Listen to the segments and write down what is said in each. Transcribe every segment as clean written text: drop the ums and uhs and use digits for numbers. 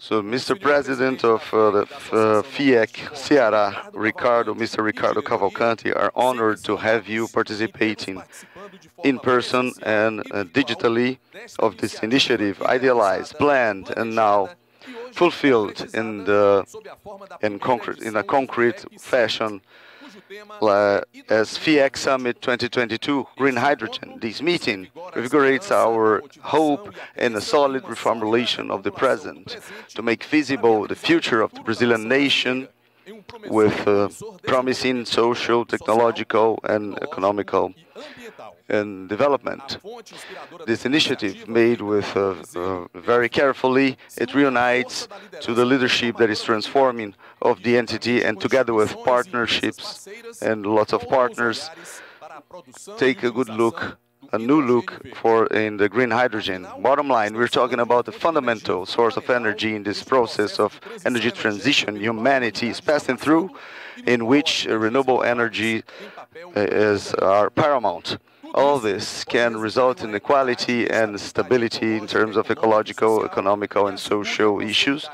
So, Mr. President of the Fiec Ceará, Mr. Ricardo Cavalcanti, are honored to have you participating in person and digitally of this initiative, idealized, planned, and now fulfilled in a concrete fashion as Fiec Summit 2022 Green Hydrogen. This meeting revigorates our hope in a solid reformulation of the present to make feasible the future of the Brazilian nation with promising social, technological, and economical and development. This initiative, made with very carefully, it reunites to the leadership that is transforming of the entity, and together with partnerships and lots of partners, take a good look, a new look in the green hydrogen. Bottom line, we're talking about the fundamental source of energy in this process of energy transition humanity is passing through, in which renewable energy are paramount. All this can result in equality and stability in terms of ecological, economical, and social issues,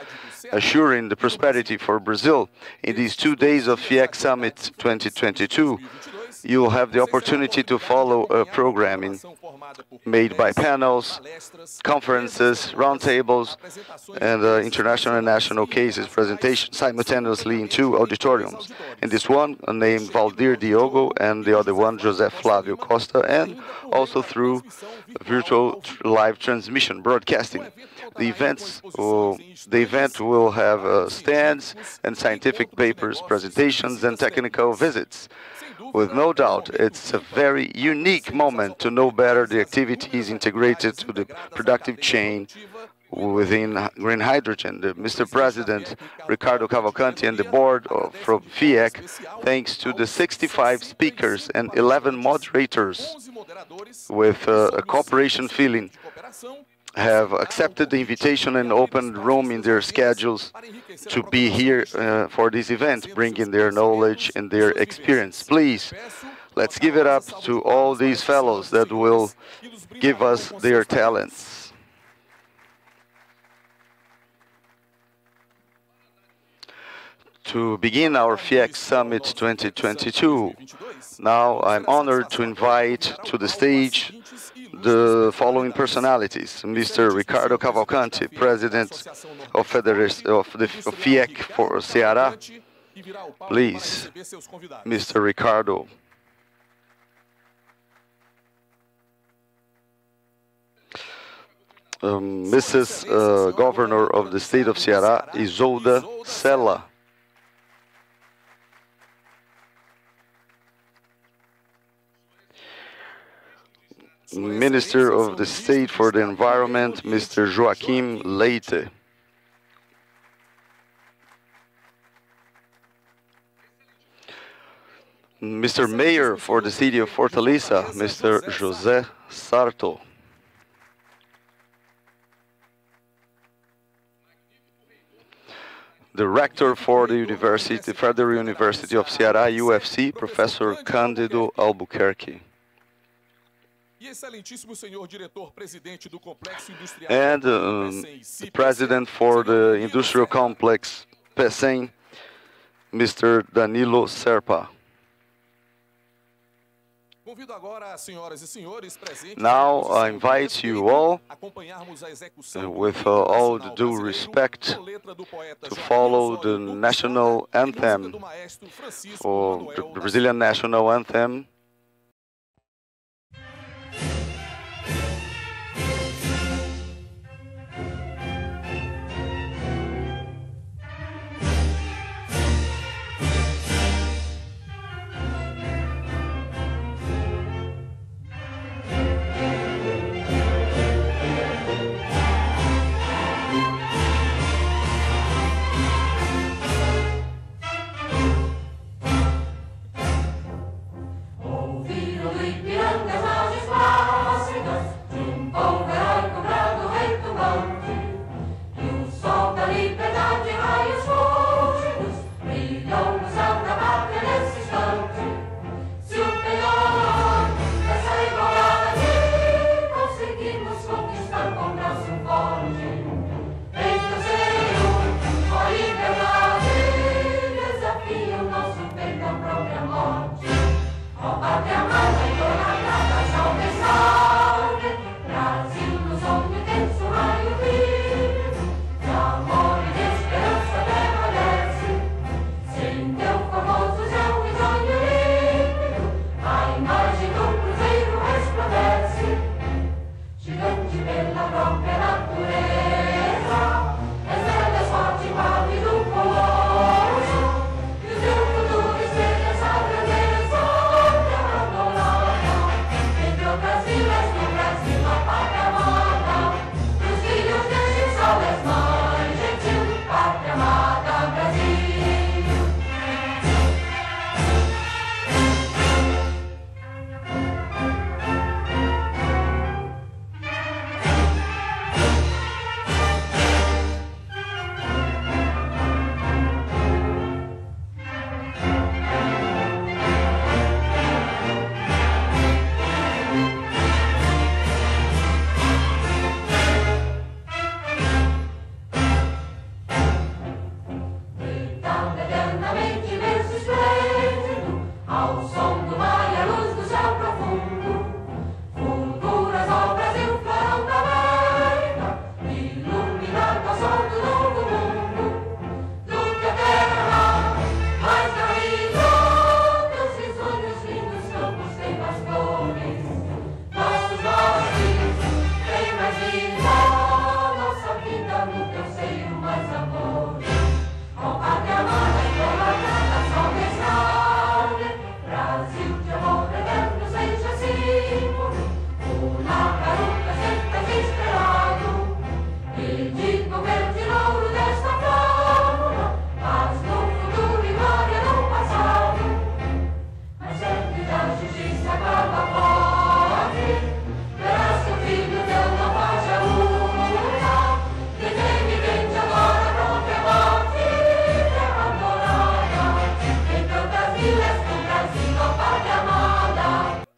assuring the prosperity for Brazil. In these 2 days of Fiec Summit 2022, you'll have the opportunity to follow a programming made by panels, conferences, roundtables, and international and national cases presentations simultaneously in 2 auditoriums. In this one, named Valdir Diogo, and the other one, José Flávio Costa, and also through virtual live transmission broadcasting. The event will have stands and scientific papers, presentations, and technical visits. With no doubt, it's a very unique moment to know better the activities integrated to the productive chain within green hydrogen. Mr. President Ricardo Cavalcanti and the board from Fiec, thanks to the 65 speakers and 11 moderators with a cooperation feeling, have accepted the invitation and opened room in their schedules to be here for this event, bringing their knowledge and their experience. Please, let's give it up to all these fellows that will give us their talents. To begin our Fiec Summit 2022, now I'm honored to invite to the stage the following personalities: Mr. Ricardo Cavalcanti, President of the Fiec for Ceará. Please, Mr. Ricardo. Mrs. Governor of the State of Ceará, Isolda Sela. Minister of the State for the Environment, Mr. Joaquim Leite. Mr. Mayor for the City of Fortaleza, Mr. José Sarto. The Rector for the Federal University of Ceará, UFC, Professor Cândido Albuquerque. And the President for the Industrial Complex, PECEM, Mr. Danilo Serpa. Now I invite you all, with all the due respect, to follow the national anthem, or the Brazilian national anthem.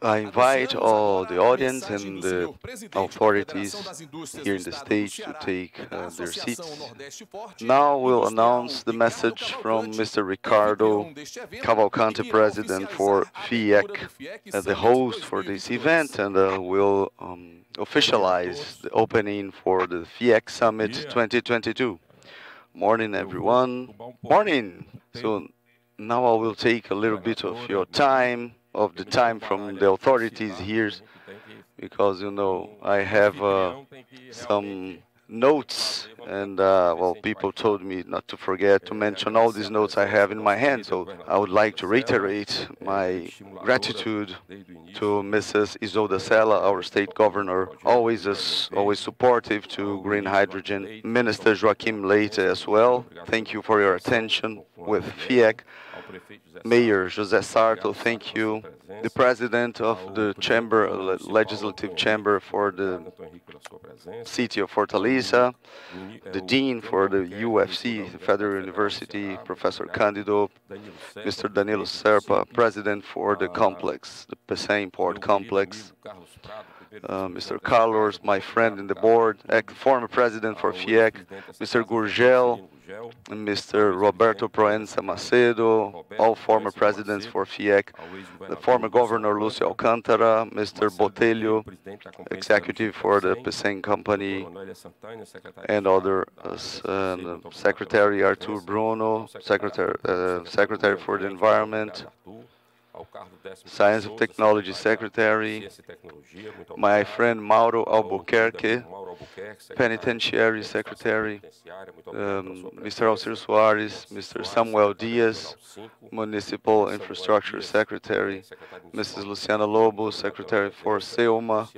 I invite all the audience and the authorities here in the stage to take their seats. Now we'll announce the message from Mr. Ricardo Cavalcante, President for Fiec, the host for this event, and we'll officialize the opening for the Fiec Summit 2022. Morning, everyone. Morning. So now I will take a little bit of your time, of the time from the authorities here, because, you know, I have some notes, and, well, people told me not to forget to mention all these notes I have in my hand, so I would like to reiterate my gratitude to Mrs. Isolda Sela, our state governor, always supportive to green hydrogen, Minister Joaquim Leite as well. Thank you for your attention with Fiec. Mayor José Sarto, thank you. The President of the Chamber, Legislative Chamber for the City of Fortaleza, the Dean for the UFC, the Federal University, Professor Cândido, Mr. Danilo Serpa, President for the complex, the Pecém Port Complex, Mr. Carlos, my friend in the board, former President for Fiec, Mr. Gurgel, and Mr. Roberto Proença Macedo, all former presidents for Fiec, the former Governor Lúcio Alcântara, Mr. Botelho, executive for the Pecém Company, and others, Secretary Arthur Bruno, Secretary for the Environment, Science and Technology Secretary, my friend Mauro Albuquerque, Penitentiary Secretary, Mr. Alcir Soares, Mr. Samuel Diaz, Municipal Infrastructure Secretary, Mrs. Luciana Lobo, Secretary for SEUMA,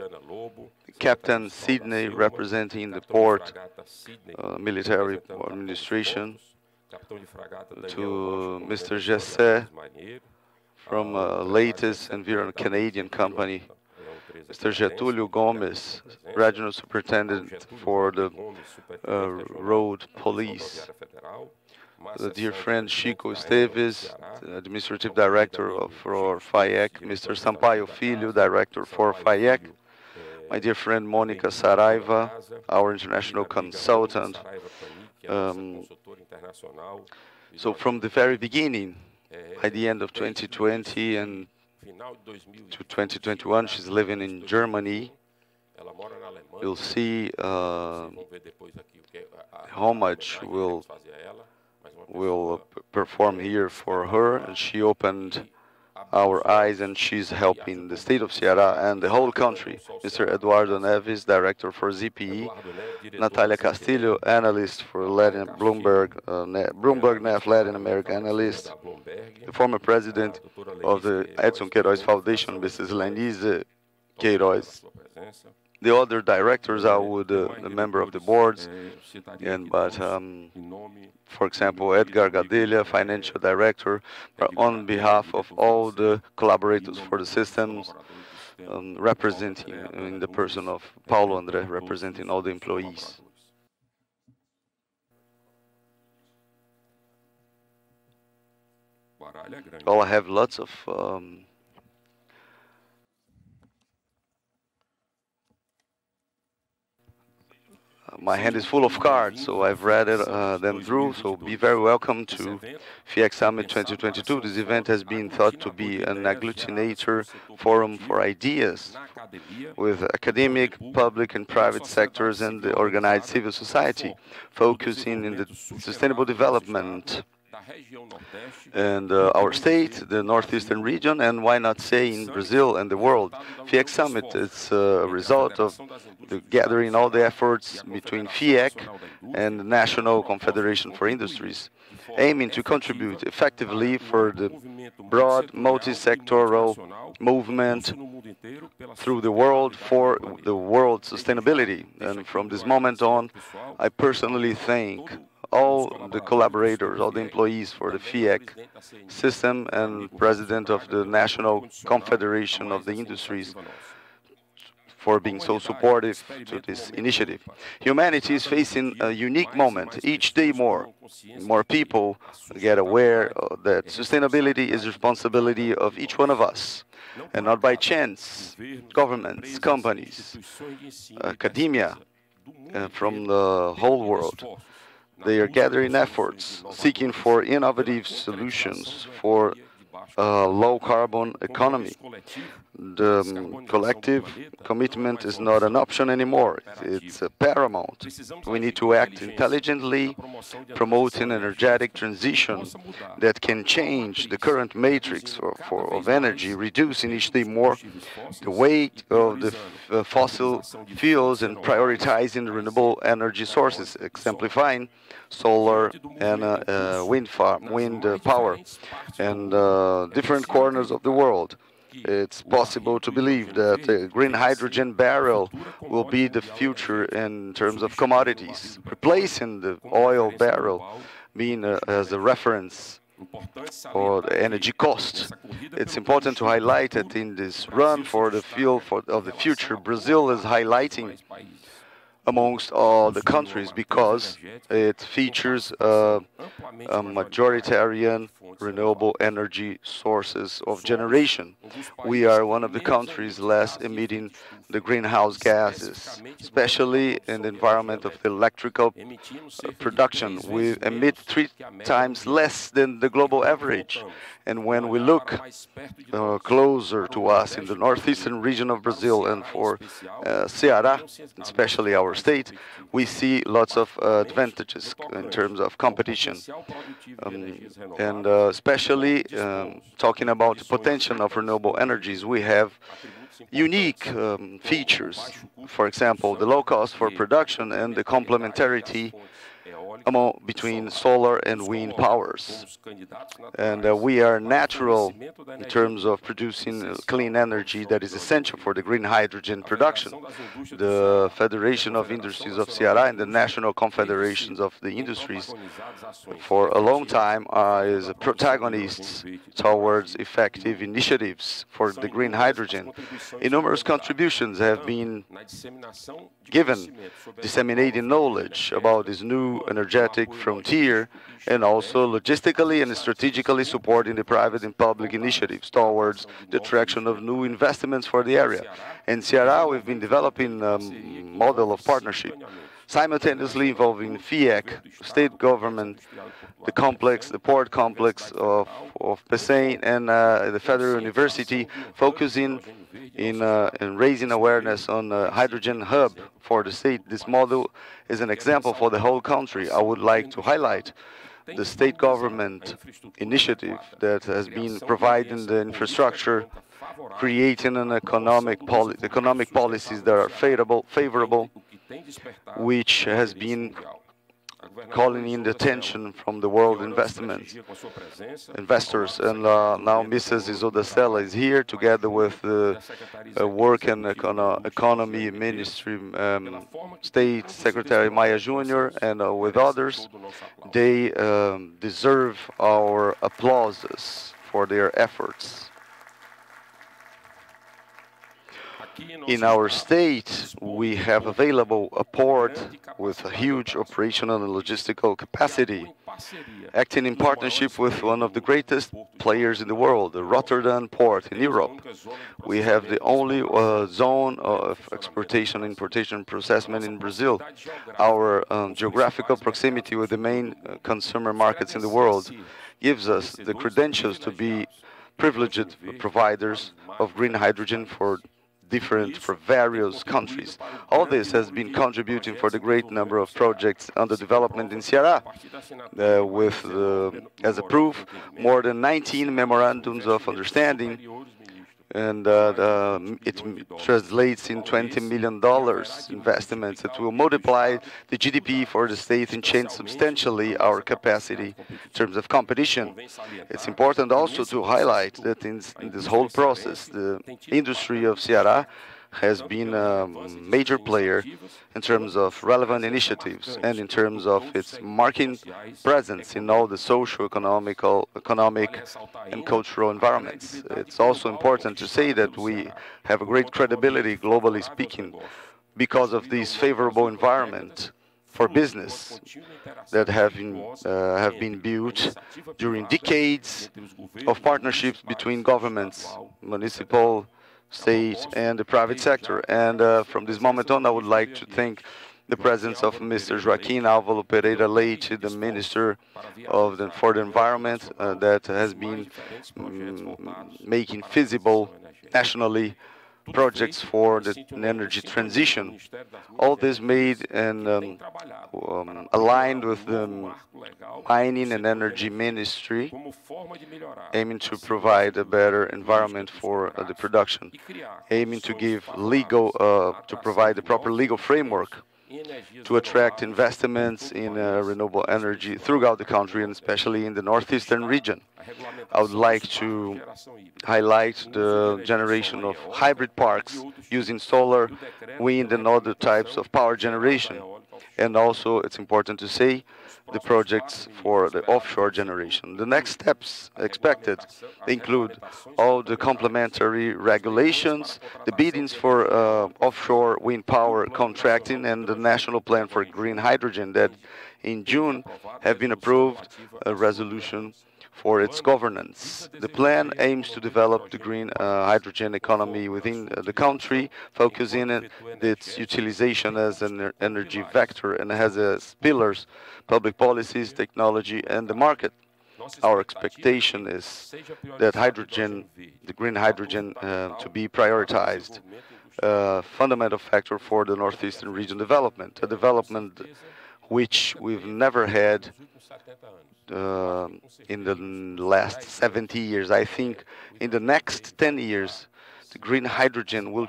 Captain Sidney, representing the port, military administration, to Mr. Jessé, from latest environmental Canadian company, Mr. Getúlio Gomes, Regional Superintendent for the Road Police, the dear friend Chico Esteves, Administrative Director for Fiec, Mr. Sampaio Filho, Director for Fiec, my dear friend Mônica Saraiva, our international consultant. So from the very beginning, by the end of 2020 and to 2021, she's living in Germany. You'll see how much will perform here for her, and she opened our eyes, and she's helping the state of Ceará and the whole country. Mr. Eduardo Neves, Director for ZPE, Natalia Castillo, Analyst for Bloomberg Neff Latin America Analyst, the former President of the Edson Queiroz Foundation, Mrs. Lenise Queiroz. The other directors are with the member of the boards, for example, Edgar Gadelha, Financial Director, on behalf of all the collaborators for the systems, representing in the person of Paulo André, representing all the employees. Well, I have lots of my hand is full of cards, so I've read them through, so be very welcome to Fiec Summit 2022. This event has been thought to be an agglutinator forum for ideas with academic, public and private sectors and the organized civil society, focusing in the sustainable development and our state, the northeastern region, and why not say in Brazil and the world. Fiec Summit is a result of the gathering all the efforts between Fiec and the National Confederation for Industries, aiming to contribute effectively for the broad multi-sectoral movement through the world for the world sustainability. And from this moment on, I personally thank all the collaborators, all the employees for the Fiec system and President of the National Confederation of the Industries for being so supportive to this initiative. Humanity is facing a unique moment. Each day more people get aware that sustainability is the responsibility of each one of us. and not by chance. Governments, companies, academia, from the whole world. They are gathering efforts, seeking for innovative solutions for a low-carbon economy. The collective commitment is not an option anymore. It's paramount. We need to act intelligently, promote an energetic transition that can change the current matrix of energy, reducing each day more the weight of the fossil fuels and prioritizing renewable energy sources, exemplifying solar and wind power and different corners of the world. It's possible to believe that the green hydrogen barrel will be the future in terms of commodities, replacing the oil barrel being as a reference for the energy cost. It's important to highlight that in this run for the fuel of the future, Brazil is highlighting amongst all the countries because it features a majoritarian renewable energy sources of generation. We are one of the countries less emitting the greenhouse gases, especially in the environment of the electrical production. We emit 3 times less than the global average. And when we look closer to us in the northeastern region of Brazil and for Ceará, especially our state, we see lots of advantages in terms of competition. And especially talking about the potential of renewable energies, we have unique features. For example, the low cost for production and the complementarity between solar and wind powers. And we are natural in terms of producing clean energy that is essential for the green hydrogen production. The Federation of Industries of Ceará and the National Confederations of the Industries for a long time is protagonists towards effective initiatives for the green hydrogen. Numerous contributions have been given, disseminating knowledge about this new energetic frontier and also logistically and strategically supporting the private and public initiatives towards the attraction of new investments for the area. In Ceará, we've been developing a model of partnership, simultaneously involving Fiec, state government, the port complex of Pecém and the Federal University, focusing in raising awareness on a hydrogen hub for the state. This model is an example for the whole country. I would like to highlight the state government initiative that has been providing the infrastructure, creating an economic policies that are favorable, which has been calling in the attention from the world investors. And now Mrs. Isolda Sela is here together with the Work and Economy Ministry State Secretary Maya Jr. and with others. They deserve our applauses for their efforts. In our state, we have available a port with a huge operational and logistical capacity, acting in partnership with one of the greatest players in the world, the Rotterdam port in Europe. We have the only zone of exportation, importation, procurement in Brazil. Our geographical proximity with the main consumer markets in the world gives us the credentials to be privileged providers of green hydrogen for various countries. All this has been contributing for the great number of projects under development in Ceará, as a proof, more than 19 memorandums of understanding, and it translates in $20 million investments that will multiply the GDP for the state and change substantially our capacity in terms of competition. It's important also to highlight that in this whole process, the industry of Ceará has been a major player in terms of relevant initiatives and in terms of its market presence in all the socio-economic and cultural environments. It's also important to say that we have a great credibility, globally speaking, because of this favorable environment for business that have been built during decades of partnerships between governments, municipal, state, and the private sector. And from this moment on, I would like to thank the presence of Mr. Joaquim Álvaro Pereira Leite, the Minister for the Environment, that has been making feasible nationally projects for the energy transition. All this made and aligned with the Mining and Energy Ministry, aiming to provide a better environment for the production, aiming to to provide the proper legal framework to attract investments in renewable energy throughout the country, and especially in the northeastern region. I would like to highlight the generation of hybrid parks using solar, wind, and other types of power generation. And also, it's important to say, the projects for the offshore generation. The next steps expected include all the complementary regulations, the biddings for offshore wind power contracting, and the national plan for green hydrogen that in June have been approved a resolution for its governance. The plan aims to develop the green hydrogen economy within the country, focusing on its utilization as an energy vector, and has as pillars public policies, technology, and the market. Our expectation is that the green hydrogen, to be prioritized, a fundamental factor for the northeastern region development, a development which we've never had in the last 70 years. I think in the next 10 years, the green hydrogen will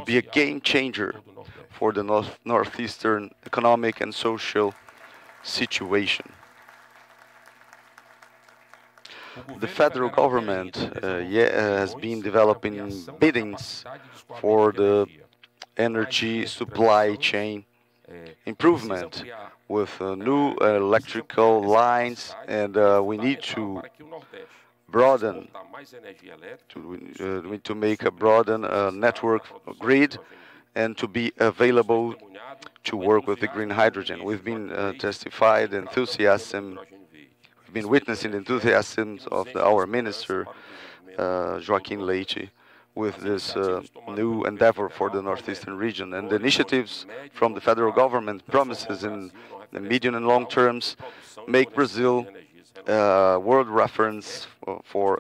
be a game changer for the northeastern economic and social situation. The federal government has been developing biddings for the energy supply chain improvement with new electrical lines, and we need to broaden, to make a broaden network grid and to be available to work with the green hydrogen. We've been we've been witnessing the enthusiasm of our minister, Joaquim Leite, with this new endeavor for the northeastern region. And the initiatives from the federal government promises in the medium and long terms make Brazil world reference for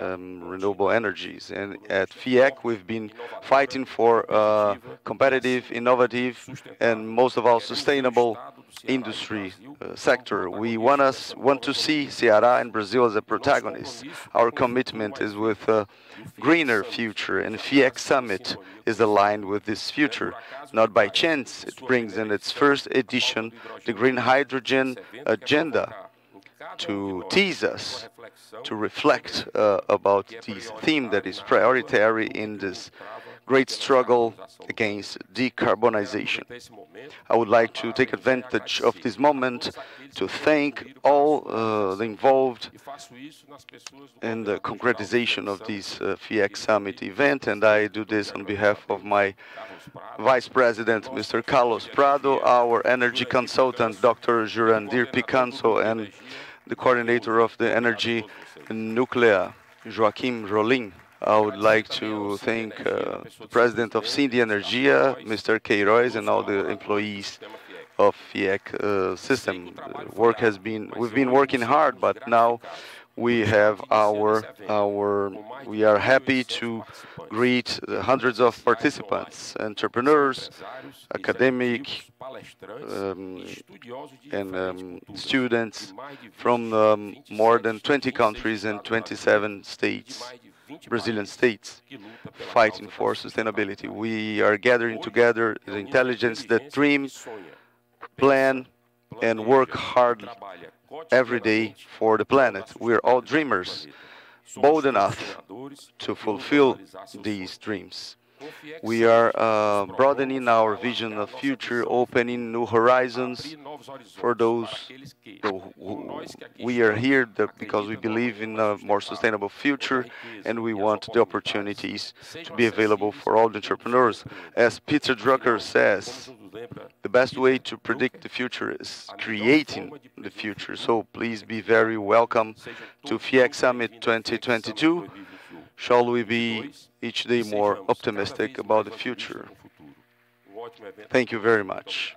renewable energies. And at Fiec, we've been fighting for competitive, innovative, and most of all, sustainable industry sector. We want to see Ceará and Brazil as a protagonist. Our commitment is with a greener future, and Fiec Summit is aligned with this future. Not by chance, it brings in its first edition the green hydrogen agenda to tease us, to reflect about this theme that is prioritary in this great struggle against decarbonization. I would like to take advantage of this moment to thank all the involved in the concretization of this Fiec Summit event, and I do this on behalf of my Vice President, Mr. Carlos Prado, our energy consultant, Dr. Jurandir Picanso, and the coordinator of the energy nuclear, Joaquim Rolim. I would like to thank the president of Cindy Energia, Mr. Queiroz, and all the employees of Fiec system. We've been working hard, but now we have we are happy to greet the hundreds of participants, entrepreneurs, academic, and students from more than 20 countries and 27 states, Brazilian states, fighting for sustainability. We are gathering together the intelligence that dream, plan, and work hard every day for the planet. We're all dreamers, bold enough to fulfill these dreams. We are broadening our vision of future, opening new horizons for those who we are here because we believe in a more sustainable future, and we want the opportunities to be available for all the entrepreneurs. As Peter Drucker says, the The best way to predict the future is creating the future. So please be very welcome to Fiec Summit 2022. Shall we be each day more optimistic about the future? Thank you very much.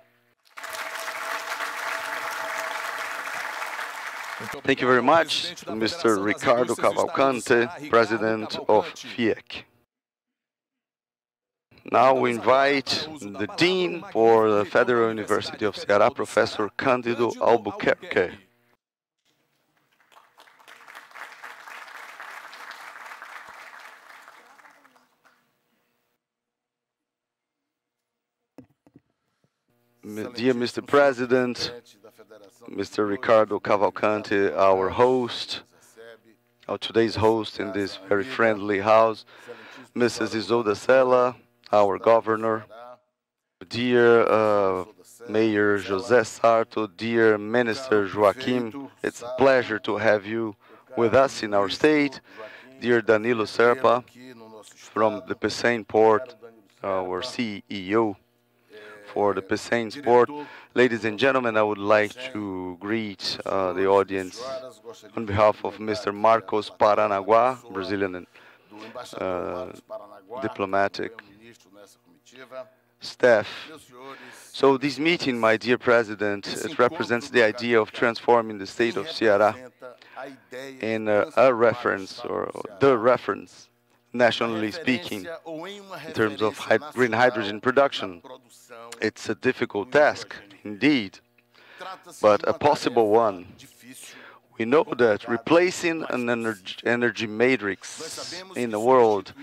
Thank you very much, Mr. Ricardo Cavalcante, President of Fiec. Now we invite the Dean for the Federal University of Ceará, Professor Cândido Albuquerque. Dear Mr. President, Mr. Ricardo Cavalcante, our host, our today's host in this very friendly house, Mrs. Isolda Sela, our governor, dear Mayor José Sarto, dear Minister Joaquim, it's a pleasure to have you with us in our state, dear Danilo Serpa from the Pecém Port, our CEO for the Pecém Port. Ladies and gentlemen, I would like to greet the audience on behalf of Mr. Marcos Paranaguá, Brazilian diplomatic staff. So this meeting, my dear President, it represents the idea of transforming the state of Ceará in a reference, or the reference, nationally speaking, in terms of green hydrogen production. It's a difficult task, indeed, but a possible one. We know that replacing an energy matrix in a world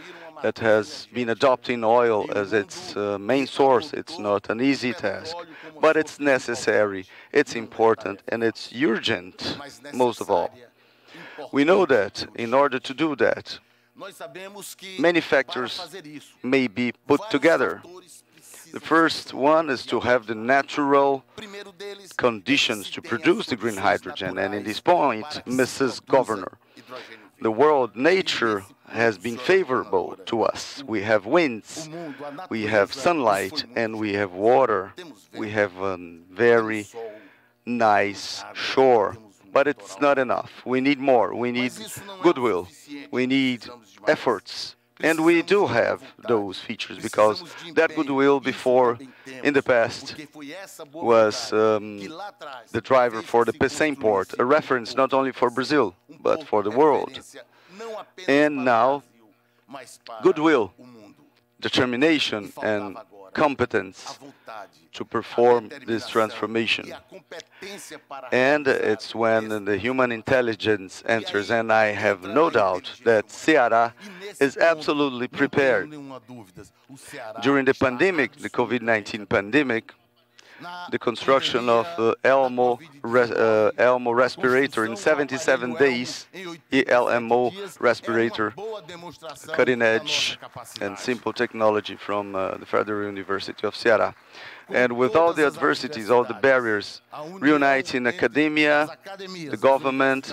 that has been adopting oil as its main source, it's not an easy task, but it's necessary, it's important, and it's urgent, most of all. We know that in order to do that, many factors may be put together. The first one is to have the natural conditions to produce the green hydrogen. And in this point, Mrs. Governor, the world, nature has been favorable to us. We have winds, we have sunlight, and we have water. We have a very nice shore. But it's not enough. We need more. We need goodwill. We need efforts. And we do have those features, because that goodwill before, in the past, was the driver for the Pecém Port, a reference not only for Brazil, but for the world. And now, goodwill, determination, and competence to perform this transformation. And it's when the human intelligence enters, and I have no doubt that Ceará is absolutely prepared. During the pandemic, the COVID-19 pandemic, the construction of the ELMO respirator in 77 days, ELMO respirator, cutting edge and simple technology from the Federal University of Ceará. And with all the adversities, all the barriers, reuniting academia, the government,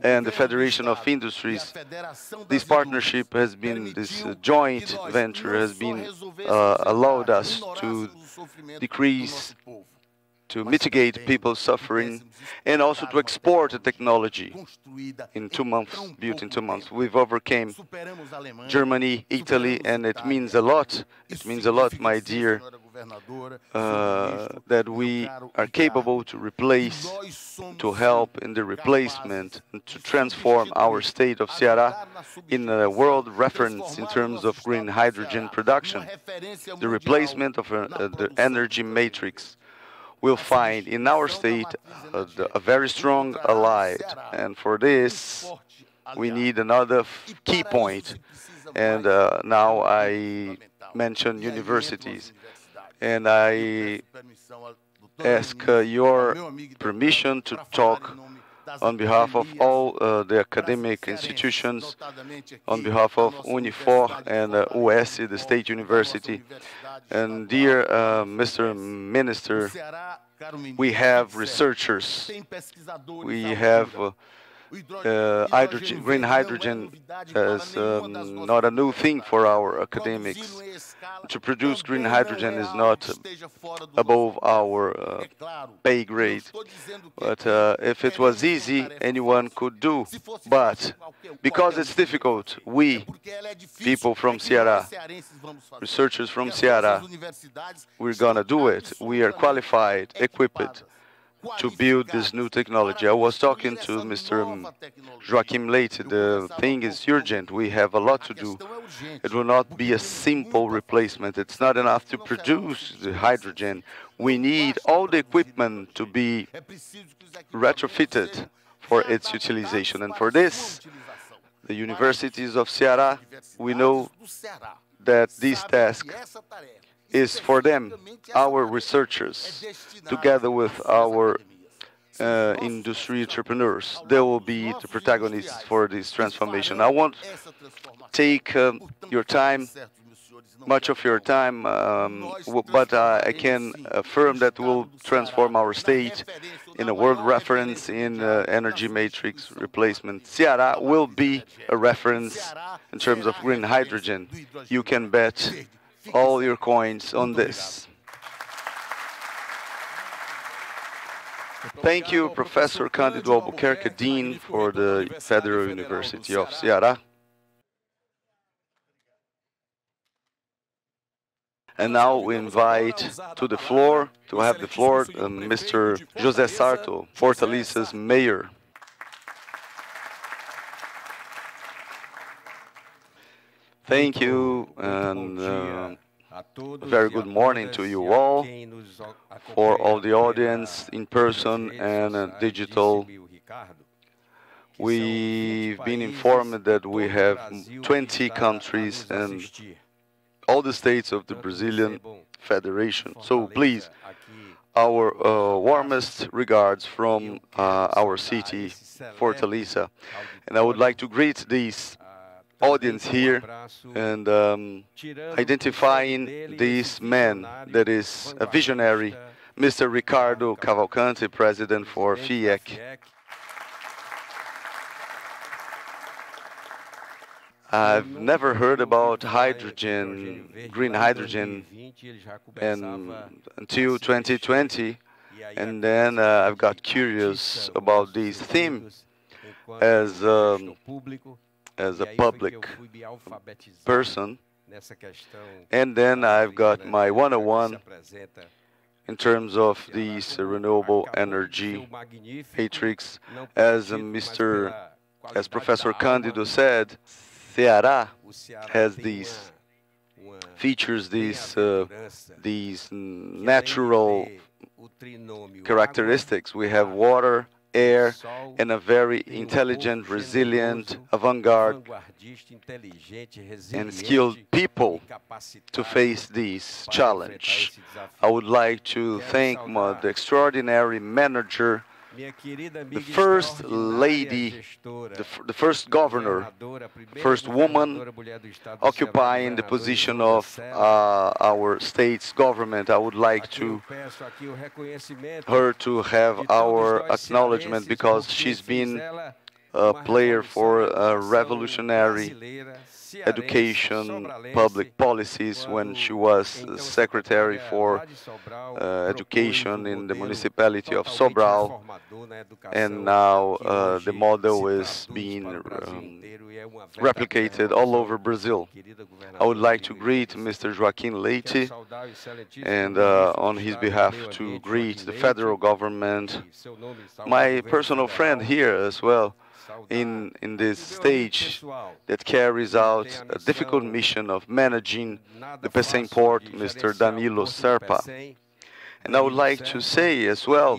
and the Federation of Industries, this partnership has been, this joint venture has been allowed us to decrease, to mitigate people's suffering, and also to export the technology in 2 months, built in 2 months. We've overcame Germany, Italy, and it means a lot. It means a lot, my dear, that we are capable to replace, to help in the replacement, and to transform our state of Ceará in a world reference in terms of green hydrogen production. The replacement of the energy matrix will find in our state a very strong ally, and for this we need another key point. And now I mention universities, and I ask your permission to talk on behalf of all the academic institutions, on behalf of Unifor and US, the State University. And dear Mr. Minister, we have researchers, we have green hydrogen is not a new thing for our academics. To produce green hydrogen is not above our pay grade. But if it was easy, anyone could do. But because it's difficult, we, people from Ceará, researchers from Ceará, we're going to do it. We are qualified, equipped to build this new technology. I was talking to Mr. Joaquim Leite. The thing is urgent. We have a lot to do. It will not be a simple replacement. It's not enough to produce the hydrogen. We need all the equipment to be retrofitted for its utilization. And for this, the universities of Ceará, we know that this task is for them, our researchers, together with our industry entrepreneurs. They will be the protagonists for this transformation. I won't take your time, much of your time, but I can affirm that we'll transform our state in a world reference in energy matrix replacement. Ceará will be a reference in terms of green hydrogen. You can bet all your coins on this. Thank you, Professor Cândido Albuquerque, Dean for the Federal University of Ceará. And now we invite to have the floor, Mr. José Sarto, Fortaleza's mayor. Thank you, and a very good morning to you all, for all the audience in person and digital. We've been informed that we have 20 countries and all the states of the Brazilian Federation. So please, our warmest regards from our city, Fortaleza. And I would like to greet this audience here and identifying this man that is a visionary, Mr. Ricardo Cavalcante, President for Fiec. I've never heard about hydrogen, green hydrogen, until 2020, and then I've got curious about this theme as a public person, and then I've got my 101 in terms of this renewable energy matrix. As Professor Cândido said, Ceará has these features, these natural characteristics. We have water, air, and a very intelligent, resilient, avant-garde, and skilled people to face this challenge. I would like to thank the extraordinary manager, the first lady, the first governor, first woman occupying the position of our state's government. I would like her to have our acknowledgement because she's been a player for revolutionary education, public policies when she was Secretary for Education in the municipality of Sobral, and now the model is being replicated all over Brazil. I would like to greet Mr. Joaquim Leite, and on his behalf to greet the federal government, my personal friend here as well, in this stage that carries out a difficult mission of managing the Pecém port, Mr. Danilo Serpa. And I would like to say as well,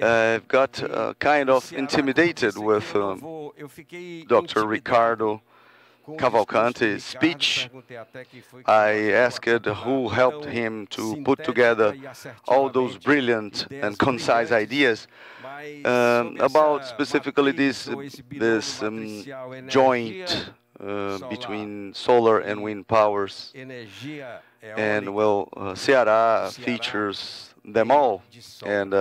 I've got kind of intimidated with Dr. Ricardo Cavalcante's speech. I asked who helped him to put together all those brilliant and concise ideas about specifically this joint between solar and wind powers. And well, Ceará features them all, and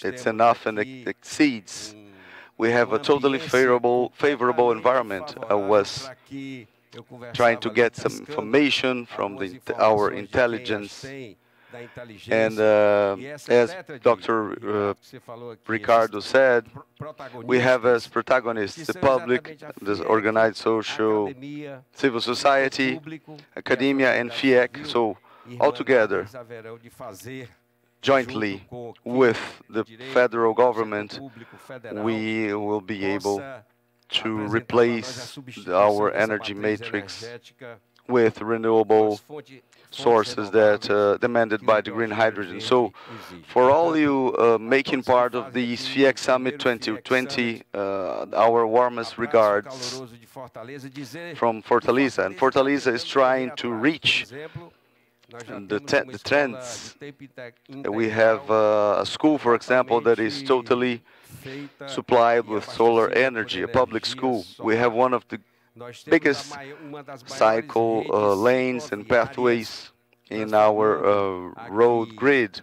it's enough and it exceeds we have a totally favorable environment. I was trying to get some information from our intelligence. And as Dr. Ricardo said, we have as protagonists the public, the organized civil society, academia, and Fiec. So altogether, jointly with the federal government, we will be able to replace our energy matrix with renewable sources that demanded by the green hydrogen. So for all you making part of the Fiec Summit 2020, our warmest regards from Fortaleza. And Fortaleza is trying to reach the trends. We have a school, for example, that is totally supplied with solar energy, a public school. We have one of the biggest cycle lanes and pathways in our road grid,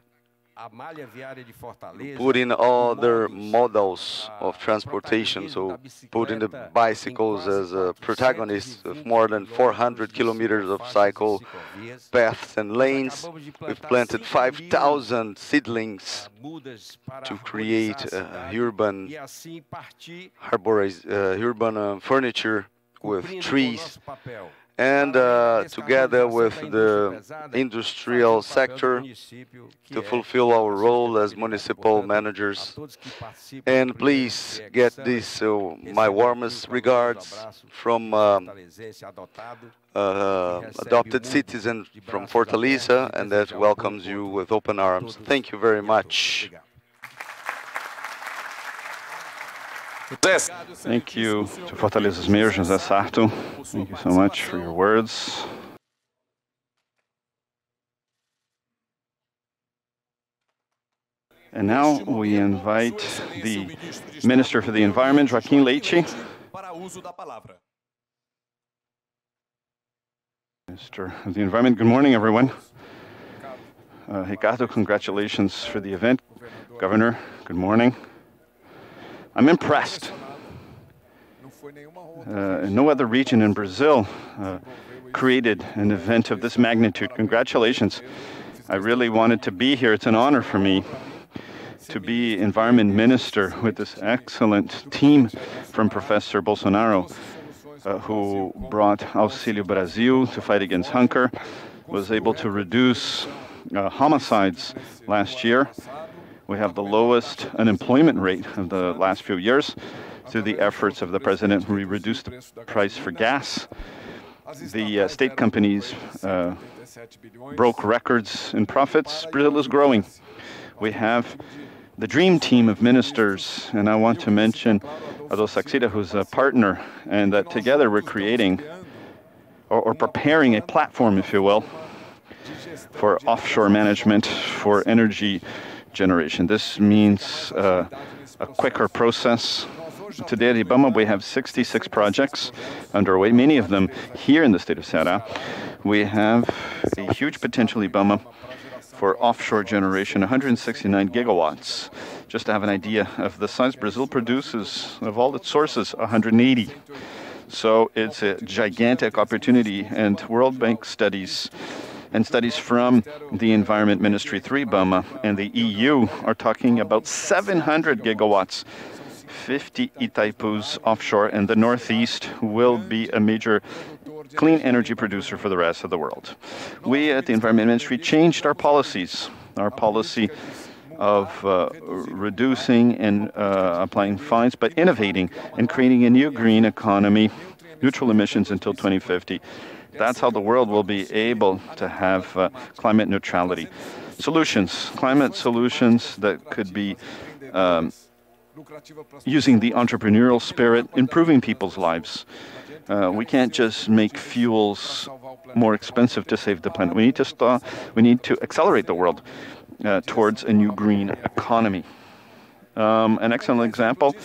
putting other models of transportation, so putting the bicycles as protagonists of more than 400 kilometers of cycle paths and lanes. We've planted 5,000 seedlings to create urban furniture with trees, and together with the industrial sector to fulfill our role as municipal managers. And please get this, my warmest regards from adopted citizen from Fortaleza, and that welcomes you with open arms. Thank you very much. Thank you to Fortaleza's Mayor, José Sarto. Thank you so much for your words. And now we invite the Minister for the Environment, Joaquim Leite. Minister of the Environment, good morning, everyone. Ricardo, congratulations for the event. Governor, good morning. I'm impressed. No other region in Brazil created an event of this magnitude. Congratulations. I really wanted to be here. It's an honor for me to be Environment Minister with this excellent team from Professor Bolsonaro, who brought Auxílio Brasil to fight against hunger, was able to reduce homicides last year. We have the lowest unemployment rate of the last few years through the efforts of the president. We reduced the price for gas. The state companies broke records in profits. Brazil is growing. We have the dream team of ministers, and I want to mention Ado Saxida, who's a partner, and that together we're creating or preparing a platform, if you will, for offshore management, for energy generation. This means a quicker process. Today at IBAMA, we have 66 projects underway, many of them here in the state of Ceará. We have a huge potential IBAMA for offshore generation, 169 gigawatts. Just to have an idea of the size, Brazil produces, of all its sources, 180. So it's a gigantic opportunity, and World Bank studies and studies from the Environment Ministry through IBAMA and the EU are talking about 700 gigawatts. 50 Itaipus offshore, and the Northeast will be a major clean energy producer for the rest of the world. We at the Environment Ministry changed our policies. Our policy of reducing and applying fines, but innovating and creating a new green economy, neutral emissions until 2050. That's how the world will be able to have climate neutrality. Solutions, climate solutions that could be using the entrepreneurial spirit, improving people's lives. We can't just make fuels more expensive to save the planet. We need to accelerate the world towards a new green economy. An excellent example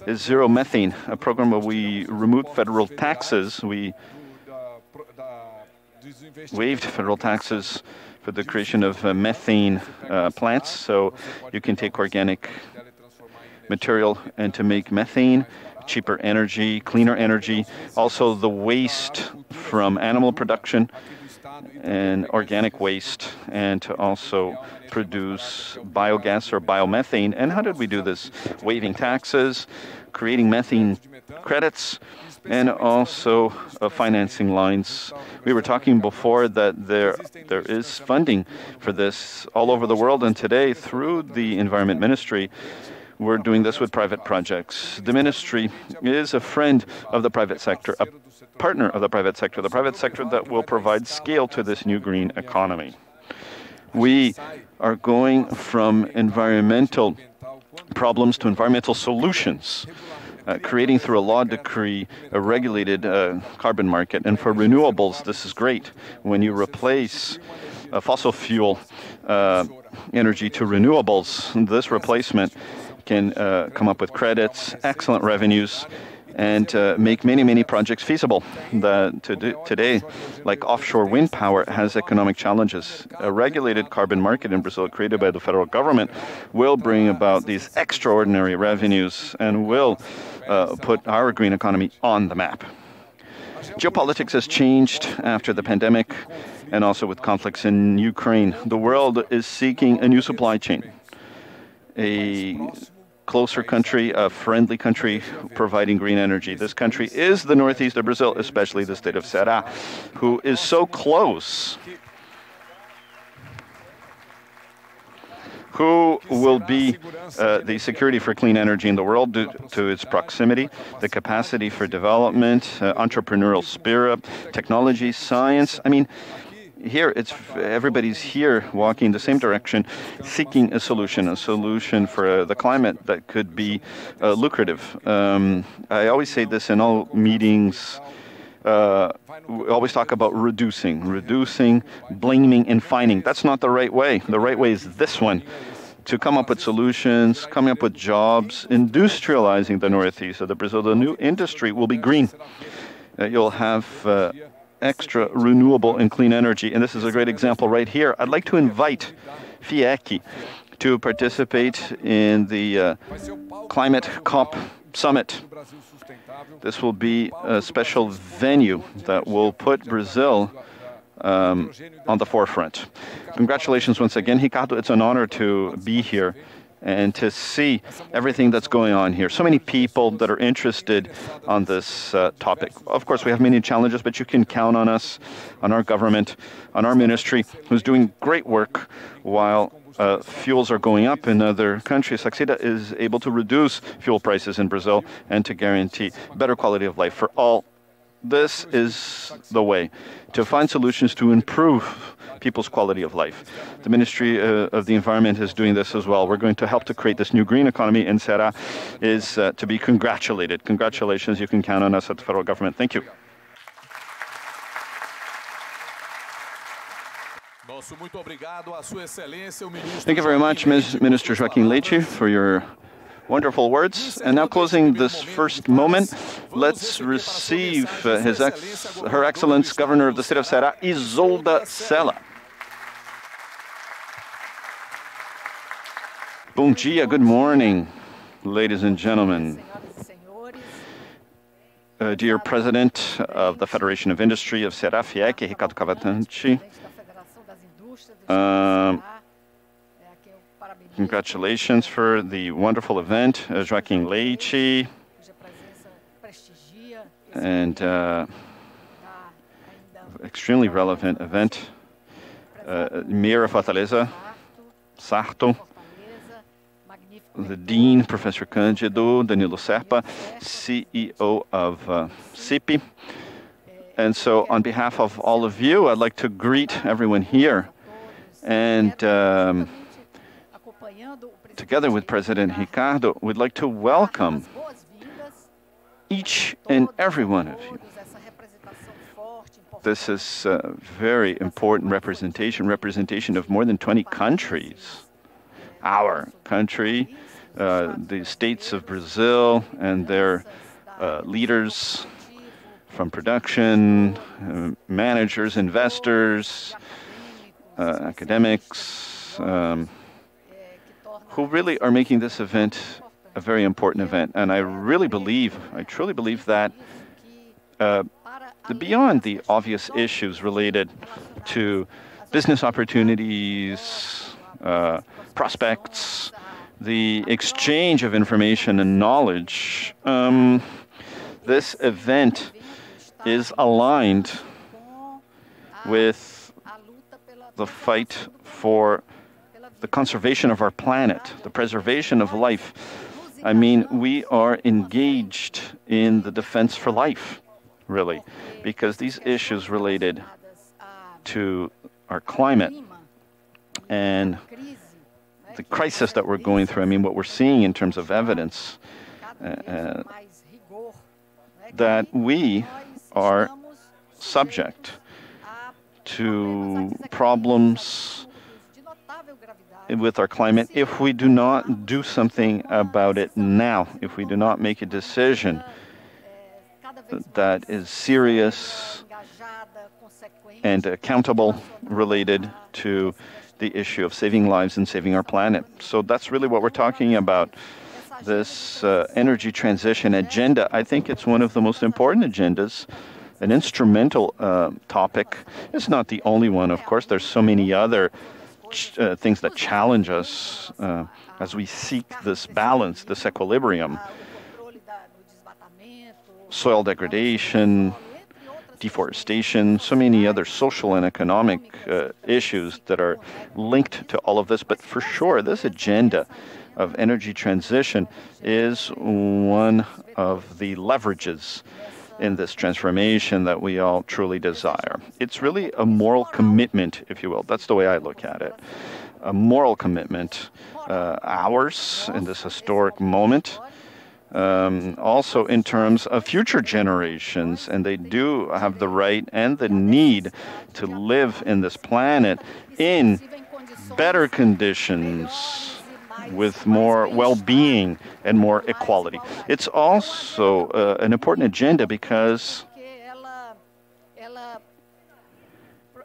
is Zero Methane, a program where we removed federal taxes. We waived federal taxes for the creation of methane plants, so you can take organic material and to make methane, cheaper energy, cleaner energy, also the waste from animal production and organic waste, and to also produce biogas or biomethane. And how did we do this? Waiving taxes, creating methane credits, and also financing lines. We were talking before that there is funding for this all over the world, and today through the Environment Ministry, we're doing this with private projects. The ministry is a friend of the private sector, a partner of the private sector that will provide scale to this new green economy. We are going from environmental problems to environmental solutions, creating through a law decree a regulated carbon market. And for renewables, this is great. When you replace fossil fuel energy to renewables, this replacement can come up with credits, excellent revenues, and make many, many projects feasible. Today, like offshore wind power, has economic challenges. A regulated carbon market in Brazil created by the federal government will bring about these extraordinary revenues and will put our green economy on the map. Geopolitics has changed after the pandemic and also with conflicts in Ukraine. The world is seeking a new supply chain, a closer country, a friendly country providing green energy. This country is the northeast of Brazil, especially the state of Ceará, who is so close, who will be the security for clean energy in the world due to its proximity, the capacity for development, entrepreneurial spirit, technology, science. I mean, here, everybody's here walking the same direction, seeking a solution for the climate that could be lucrative. I always say this in all meetings. We always talk about reducing, blaming, and fining. That's not the right way. The right way is this one, to come up with solutions, coming up with jobs, industrializing the northeast of Brazil. The new industry will be green. You'll have extra renewable and clean energy. And this is a great example right here. I'd like to invite Fiec to participate in the Climate COP Summit. This will be a special venue that will put Brazil on the forefront. Congratulations once again, Ricardo. It's an honor to be here and to see everything that's going on here. So many people that are interested on this topic. Of course, we have many challenges, but you can count on us, on our government, on our ministry, who's doing great work while fuels are going up in other countries. Saxida is able to reduce fuel prices in Brazil and to guarantee better quality of life for all. This is the way to find solutions to improve people's quality of life. The Ministry of the Environment is doing this as well. We're going to help to create this new green economy, and Ceará is to be congratulated. Congratulations, you can count on us at the federal government. Thank you. Thank you very much, Minister Joaquim Leite, for your wonderful words. And now, closing this first moment, let's receive Her Excellence Governor of the State of Ceará, Isolda Sela. Bom dia, good morning, ladies and gentlemen. Dear President of the Federation of Industry of Ceará, Fiec, Ricardo Cavalcanti. Congratulations for the wonderful event, Joaquim Leite, and extremely relevant event, Mayor of Fortaleza, Sarto, the Dean, Professor Cândido, Danilo Serpa, CEO of CIP. And so on behalf of all of you, I'd like to greet everyone here. And together with President Ricardo, we'd like to welcome each and every one of you. This is a very important representation of more than 20 countries. Our country, the states of Brazil and their leaders from production, managers, investors, academics, who really are making this event a very important event. And I truly believe that beyond the obvious issues related to business opportunities, prospects, the exchange of information and knowledge, this event is aligned with the fight for the conservation of our planet, the preservation of life. I mean, we are engaged in the defense for life, really, because these issues related to our climate and the crisis that we're going through, I mean, what we're seeing in terms of evidence, that we are subject to problems with our climate if we do not do something about it now, if we do not make a decision that is serious and accountable related to the issue of saving lives and saving our planet. So that's really what we're talking about. This energy transition agenda, I think it's one of the most important agendas, an instrumental topic. It's not the only one, of course. There's so many other things that challenge us as we seek this balance, this equilibrium. Soil degradation, deforestation, so many other social and economic issues that are linked to all of this. But for sure, this agenda of energy transition is one of the leverages in this transformation that we all truly desire. It's really a moral commitment, if you will. That's the way I look at it. A moral commitment, ours in this historic moment, also in terms of future generations, and they do have the right and the need to live in this planet in better conditions, with more well-being and more equality. It's also an important agenda because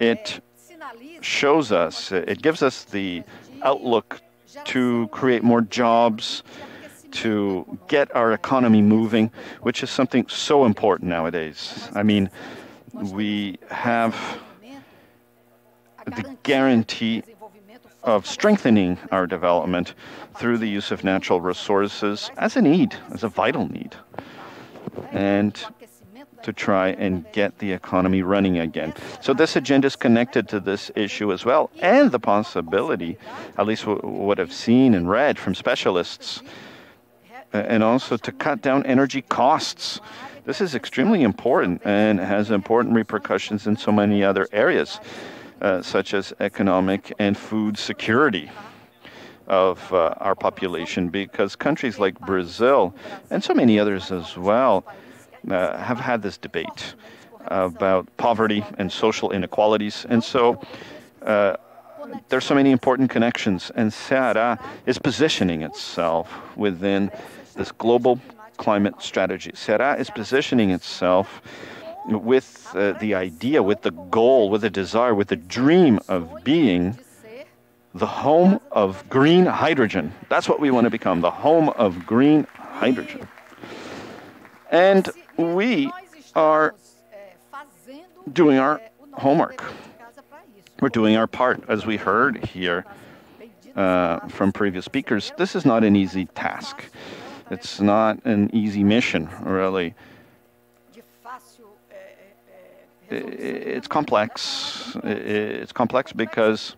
it shows us, it gives us the outlook to create more jobs, to get our economy moving, which is something so important nowadays. I mean, we have the guarantee of strengthening our development through the use of natural resources as a need, as a vital need, and to try and get the economy running again. So this agenda is connected to this issue as well, and the possibility, at least what I've seen and read from specialists, and also to cut down energy costs. This is extremely important and has important repercussions in so many other areas, such as economic and food security of our population, because countries like Brazil and so many others as well have had this debate about poverty and social inequalities. And so there's so many important connections, and Ceará is positioning itself within this global climate strategy. Ceará is positioning itself with the idea, with the goal, with the desire, with the dream of being the home of green hydrogen. That's what we want to become, the home of green hydrogen. And we are doing our homework. We're doing our part, as we heard here from previous speakers. This is not an easy task. It's not an easy mission, really. It's complex. It's complex because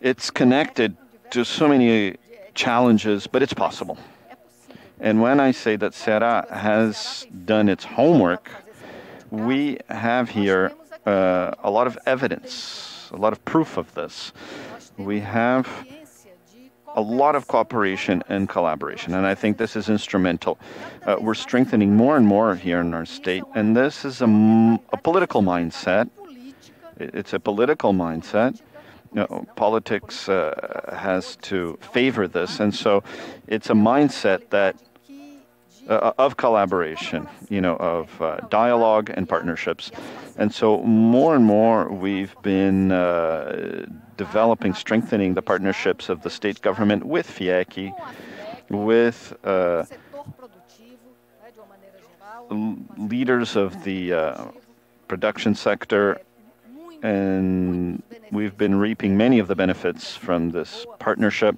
it's connected to so many challenges, but it's possible. And when I say that Ceará has done its homework, we have here a lot of evidence, a lot of proof of this. We have a lot of cooperation and collaboration, and I think this is instrumental. We're strengthening more and more here in our state, and this is a political mindset. It's a political mindset. Politics has to favor this, and so it's a mindset that of collaboration, of dialogue and partnerships. And so more and more we've been developing, strengthening the partnerships of the state government with Fiec, with leaders of the production sector, and we've been reaping many of the benefits from this partnership.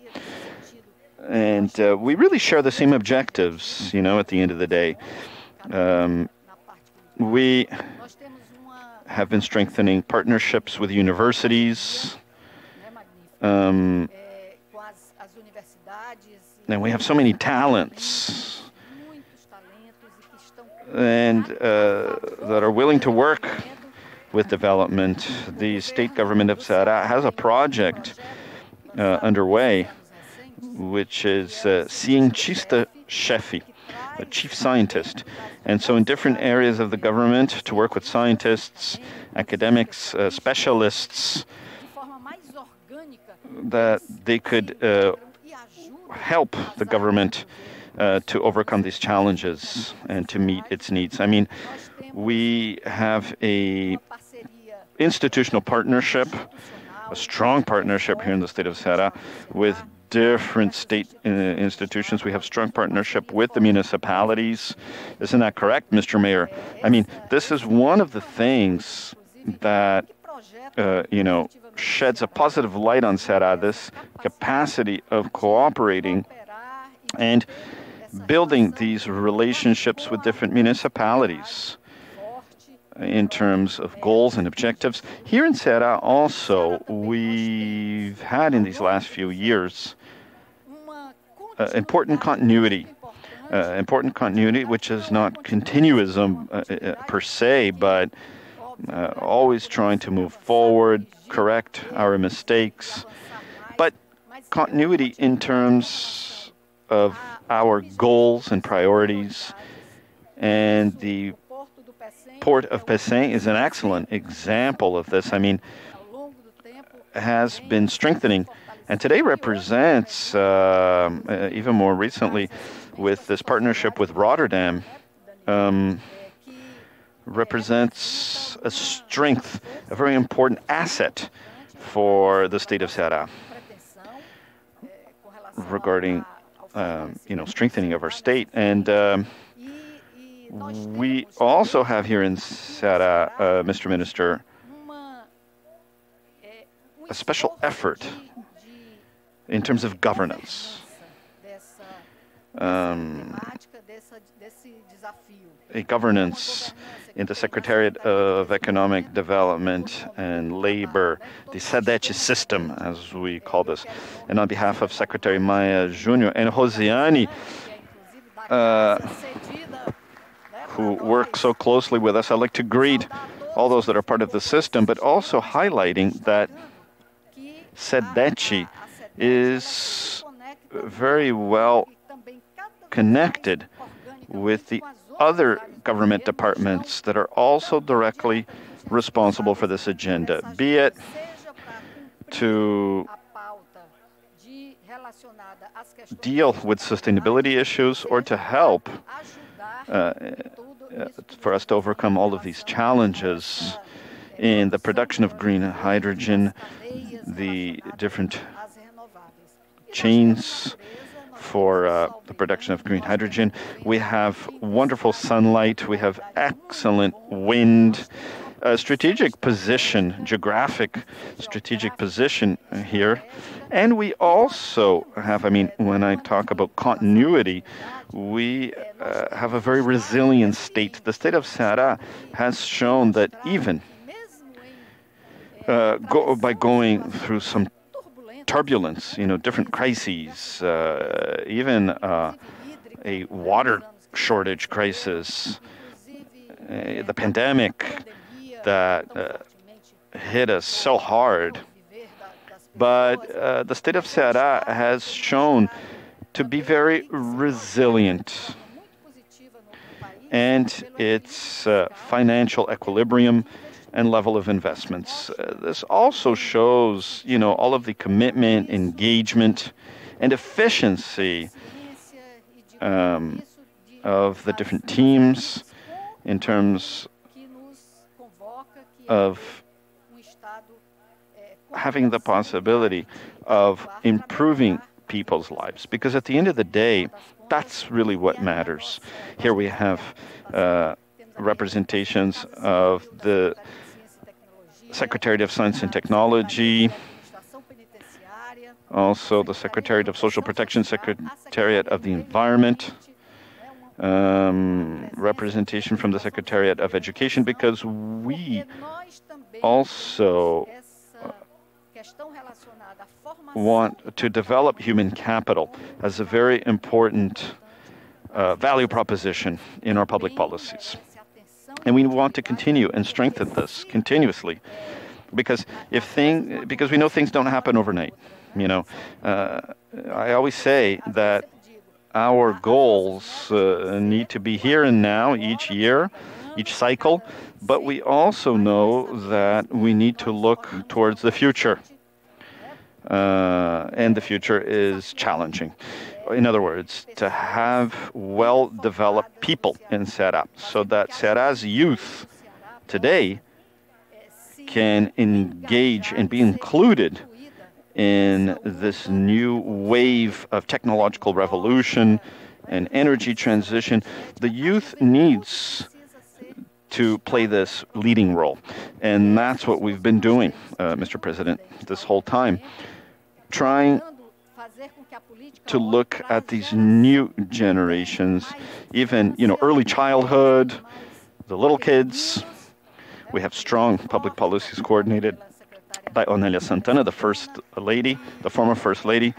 And we really share the same objectives, at the end of the day. We have been strengthening partnerships with universities. And we have so many talents and that are willing to work with development. The state government of Ceará has a project underway, which is cientista-chefe, a chief scientist. And so in different areas of the government, to work with scientists, academics, specialists, that they could help the government to overcome these challenges and to meet its needs. I mean, we have a institutional partnership, a strong partnership here in the state of Ceará with different state institutions. We have strong partnership with the municipalities. Isn't that correct, Mr. Mayor? I mean, this is one of the things that, sheds a positive light on Ceará, this capacity of cooperating and building these relationships with different municipalities in terms of goals and objectives. Here in Ceará also, we've had in these last few years important continuity, which is not continuism per se, but always trying to move forward, correct our mistakes, but continuity in terms of our goals and priorities. And the Port of Pecém is an excellent example of this. I mean, has been strengthening, and today represents, even more recently, with this partnership with Rotterdam, represents a strength, a very important asset for the state of Ceará regarding, strengthening of our state. And we also have here in Ceará, Mr. Minister, a special effort in terms of governance. A governance in the Secretariat of Economic Development and Labor, the SEDET system, as we call this. And on behalf of Secretary Maia Júnior and Rosiane, who work so closely with us, I'd like to greet all those that are part of the system, but also highlighting that SEDET is very well connected with the other government departments that are also directly responsible for this agenda, be it to deal with sustainability issues or to help for us to overcome all of these challenges in the production of green hydrogen, the different chains for the production of green hydrogen. We have wonderful sunlight, we have excellent wind, strategic position, geographic strategic position here. And we also have, when I talk about continuity, we have a very resilient state. The state of Ceará has shown that even by going through some turbulence, different crises, even a water shortage crisis, the pandemic that hit us so hard. But the state of Ceará has shown to be very resilient, and its financial equilibrium and level of investments. This also shows, all of the commitment, engagement, and efficiency of the different teams in terms of having the possibility of improving people's lives. Because at the end of the day, that's really what matters. Here we have representations of the Secretariat of Science and Technology, also the Secretariat of Social Protection, Secretariat of the Environment, representation from the Secretariat of Education, because we also want to develop human capital as a very important value proposition in our public policies. And we want to continue and strengthen this continuously, because we know things don't happen overnight. You know, I always say that our goals need to be here and now, each year, each cycle, but we also know that we need to look towards the future. And the future is challenging. In other words, to have well-developed people in Ceará, so that Ceará's youth today can engage and be included in this new wave of technological revolution and energy transition. The youth needs to play this leading role. And that's what we've been doing, Mr. President, this whole time, trying to look at these new generations, even, early childhood, the little kids. We have strong public policies coordinated by Onélia Santana, the First Lady, the former First Lady,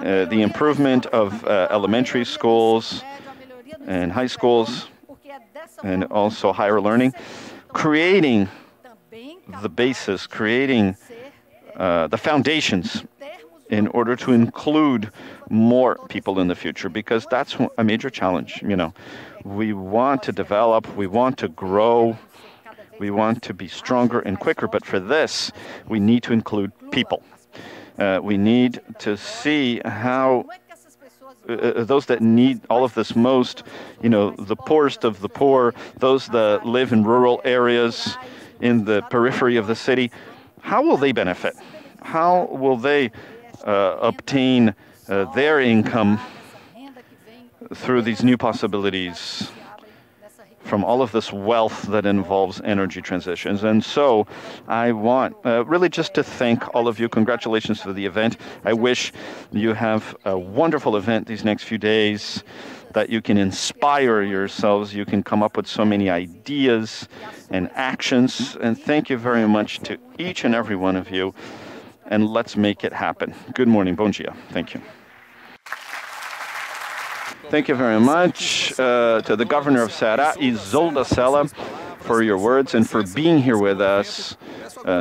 the improvement of elementary schools and high schools, and also higher learning, creating the basis, creating the foundations in order to include more people in the future, because that's a major challenge. We want to develop, we want to grow, we want to be stronger and quicker, but for this, we need to include people. We need to see how those that need all of this most, the poorest of the poor, those that live in rural areas, in the periphery of the city, how will they benefit? How will they obtain their income through these new possibilities from all of this wealth that involves energy transitions? And so I want really just to thank all of you. Congratulations for the event. I wish you have a wonderful event these next few days, that you can inspire yourselves, you can come up with so many ideas and actions. And thank you very much to each and every one of you. And let's make it happen. Good morning. Bom dia. Thank you. Thank you very much to the Governor of Ceará, Isolda Sela, for your words and for being here with us.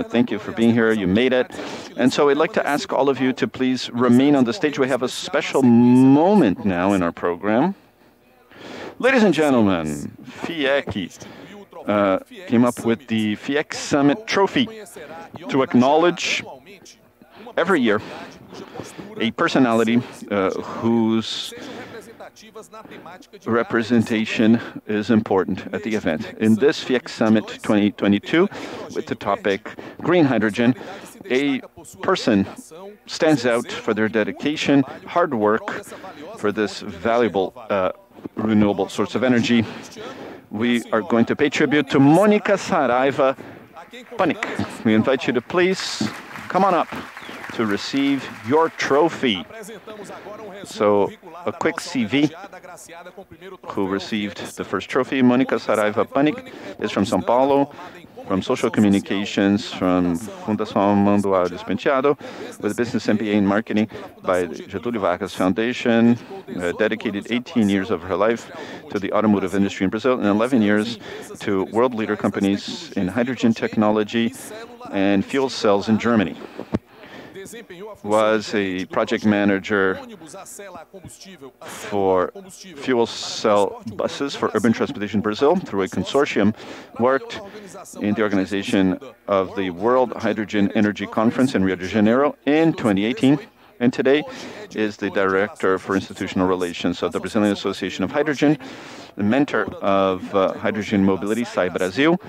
Thank you for being here. You made it. And so I'd like to ask all of you to please remain on the stage. We have a special moment now in our program. Ladies and gentlemen, Fiec came up with the Fiec Summit Trophy to acknowledge every year a personality whose representation is important at the event. In this Fiec Summit 2022, with the topic Green Hydrogen, a person stands out for their dedication, hard work for this valuable renewable source of energy. We are going to pay tribute to Mônica Saraiva Panic. We invite you to please come on up to receive your trophy. So, a quick CV. Who received the first trophy? Mônica Saraiva Panic is from São Paulo, from Social Communications, from Fundação Armando Alves Penteado, with a business MBA in marketing by the Getúlio Vargas Foundation, dedicated 18 years of her life to the automotive industry in Brazil and 11 years to world leader companies in hydrogen technology and fuel cells in Germany. Was a project manager for fuel cell buses for urban transportation in Brazil through a consortium, worked in the organization of the World Hydrogen Energy Conference in Rio de Janeiro in 2018, and today is the Director for Institutional Relations of the Brazilian Association of Hydrogen, the mentor of Hydrogen Mobility, SAI Brasil,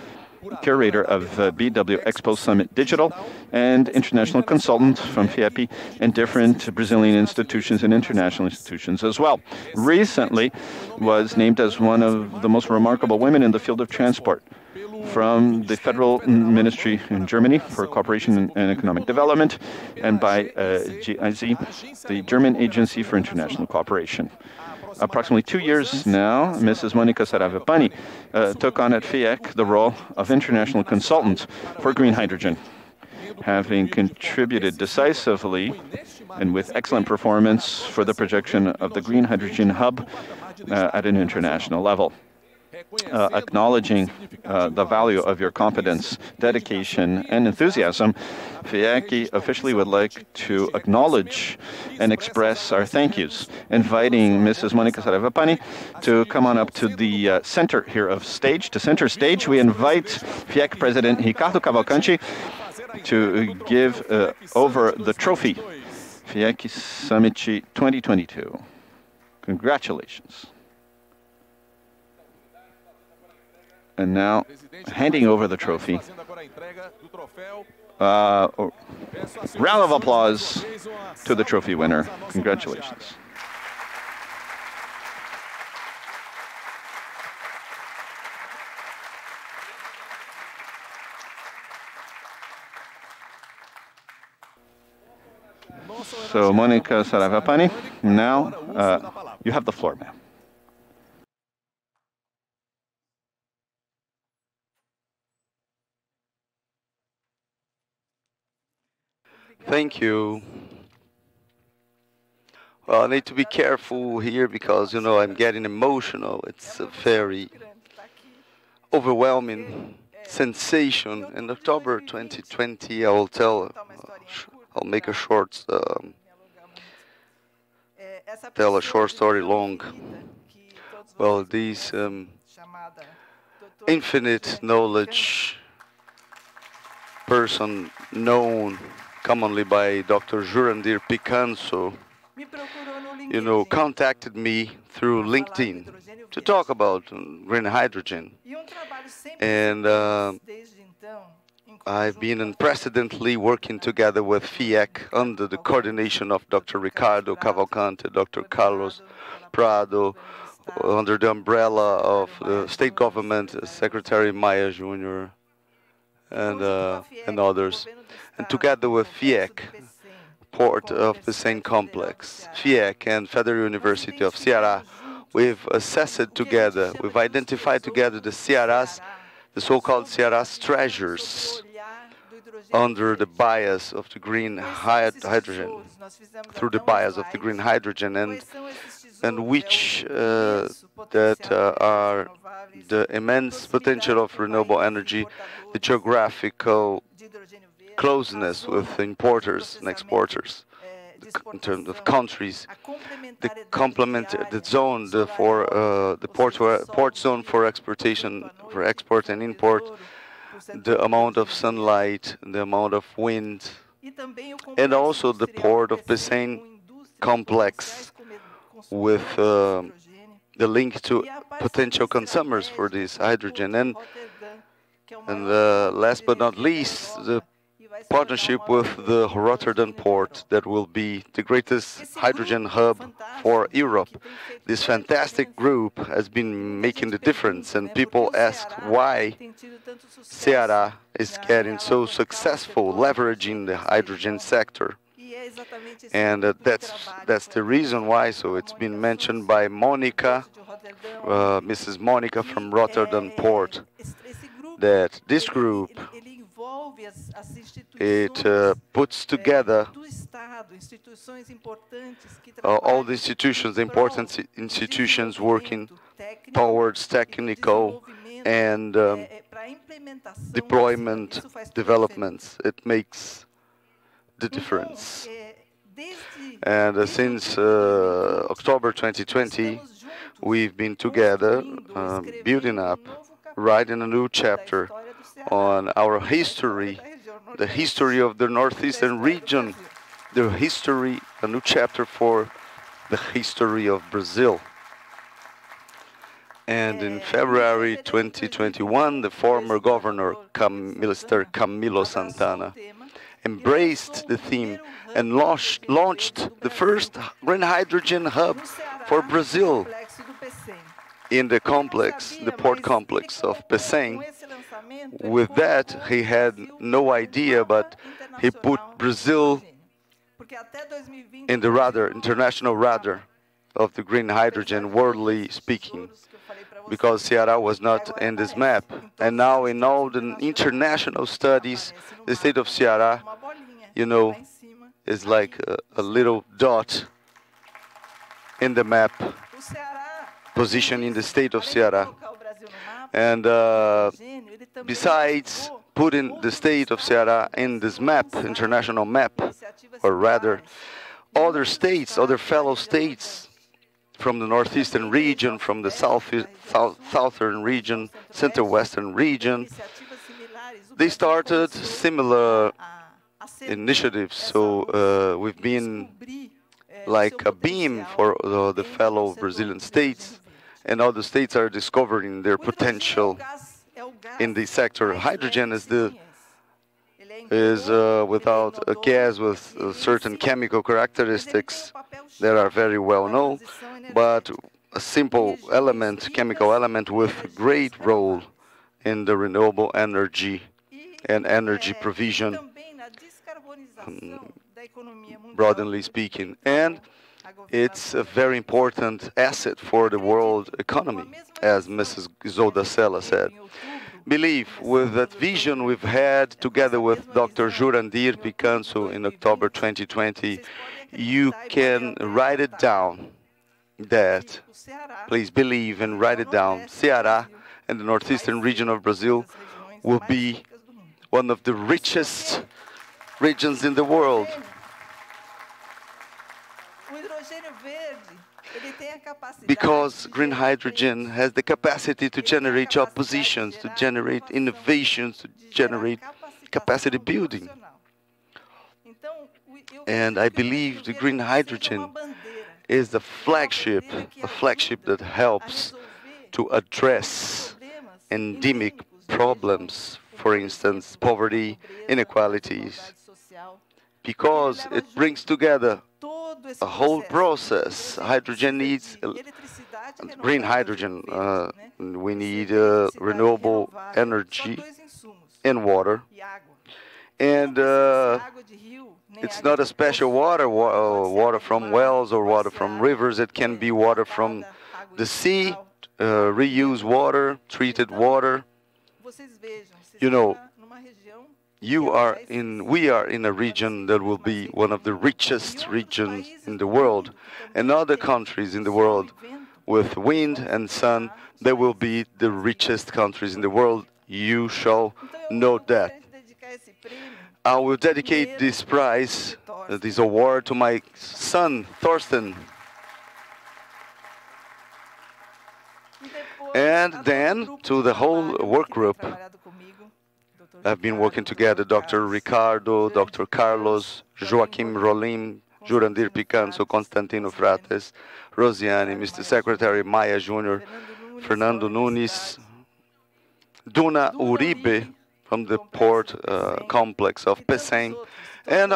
curator of BW Expo Summit Digital, and international consultant from Fiec and different Brazilian institutions and international institutions as well. Recently was named as one of the most remarkable women in the field of transport from the Federal Ministry in Germany for Cooperation and Economic Development, and by GIZ, the German Agency for International Cooperation. Approximately 2 years now, Mrs. Monica Saravapani took on at Fiec the role of international consultant for green hydrogen, having contributed decisively and with excellent performance for the projection of the green hydrogen hub at an international level. Acknowledging the value of your competence, dedication, and enthusiasm, Fiec officially would like to acknowledge and express our thank yous, inviting Mrs. Monica Saravapani to come on up to the center here of stage, to center stage. We invite Fiec President Ricardo Cavalcanti to give over the trophy, Fiec Summit 2022. Congratulations. And now, handing over the trophy. Round of applause to the trophy winner. Congratulations. So, Monica Saravapani, now you have the floor, ma'am. Thank you. Well, I need to be careful here because, you know, I'm getting emotional. It's a very overwhelming sensation. In October 2020, I'll make a short, tell a short story long. Well, this infinite knowledge person known commonly by Dr. Jurandir Picanso, you know, contacted me through LinkedIn to talk about green hydrogen. And I've been unprecedentedly working together with Fiec under the coordination of Dr. Ricardo Cavalcanti, Dr. Carlos Prado, under the umbrella of the state government, Secretary Maia Jr., and others. And together with Fiec, port of the same complex, Fiec and Federal University of Ceará, we've assessed together, we've identified together the Cearás, the so-called Cearás treasures, under the bias of the green hydrogen, through the bias of the green hydrogen, and which that are the immense potential of renewable energy, the geographical closeness with importers and exporters, in terms of countries, the zone, the port zone for exportation, for export and import, the amount of sunlight, the amount of wind, and also the port of the same complex with the link to potential consumers for this hydrogen. And last but not least, the partnership with the Rotterdam port that will be the greatest hydrogen hub for Europe. This fantastic group has been making the difference, and people ask why Ceará is getting so successful leveraging the hydrogen sector. And that's the reason why. So it's been mentioned by Monica, Mrs. Monica from Rotterdam Port, that this group, it puts together all the institutions, the important institutions working towards technical and deployment developments. It makes the difference. And since October 2020, we've been together building up, writing a new chapter on our history, the history of the Northeastern region, the history, a new chapter for the history of Brazil. And in February 2021, the former governor, Mr. Camilo Santana, embraced the theme and launched the first green hydrogen hub for Brazil in the complex, the port complex of Pecém. With that, he had no idea, but he put Brazil in the radar, international radar of the green hydrogen, worldly speaking, because Ceará was not in this map. And now in all the international studies, the state of Ceará, you know, is like a little dot in the map, positioning the state of Ceará. And besides putting the state of Ceará in this map, international map, or rather, other states, other fellow states from the northeastern region, from the southern region, center-western region, they started similar initiatives. So we've been like a beam for the fellow Brazilian states, and all the states are discovering their potential in the sector. Hydrogen is without a gas with certain chemical characteristics that are very well known, but a simple element, chemical element with a great role in the renewable energy and energy provision, broadly speaking. And it's a very important asset for the world economy, as Mrs. Isolda Sela said. Believe, with that vision we've had together with Dr. Jurandir Picanso in October 2020, you can write it down, that, please believe and write it down, Ceará and the northeastern region of Brazil will be one of the richest regions in the world. Because green hydrogen has the capacity to generate job positions, to generate innovations, to generate capacity building. And I believe the green hydrogen is the flagship, a flagship that helps to address endemic problems, for instance, poverty, inequalities, because it brings together a whole process. Hydrogen needs green hydrogen. We need renewable energy and water. And it's not a special water, water from wells or water from rivers. It can be water from the sea, reused water, treated water. You know, we are in a region that will be one of the richest regions in the world. And other countries in the world with wind and sun, they will be the richest countries in the world. You shall note that. I will dedicate this prize, this award, to my son, Thorsten. And then to the whole work group. I've been working together, Dr. Ricardo, Dr. Carlos, Joaquim Rolim, Jurandir Picanso, Constantino Frates, Rosiane, Mr. Secretary Maia Jr., Fernando Nunes, Duna Uribe from the port complex of Pecém, and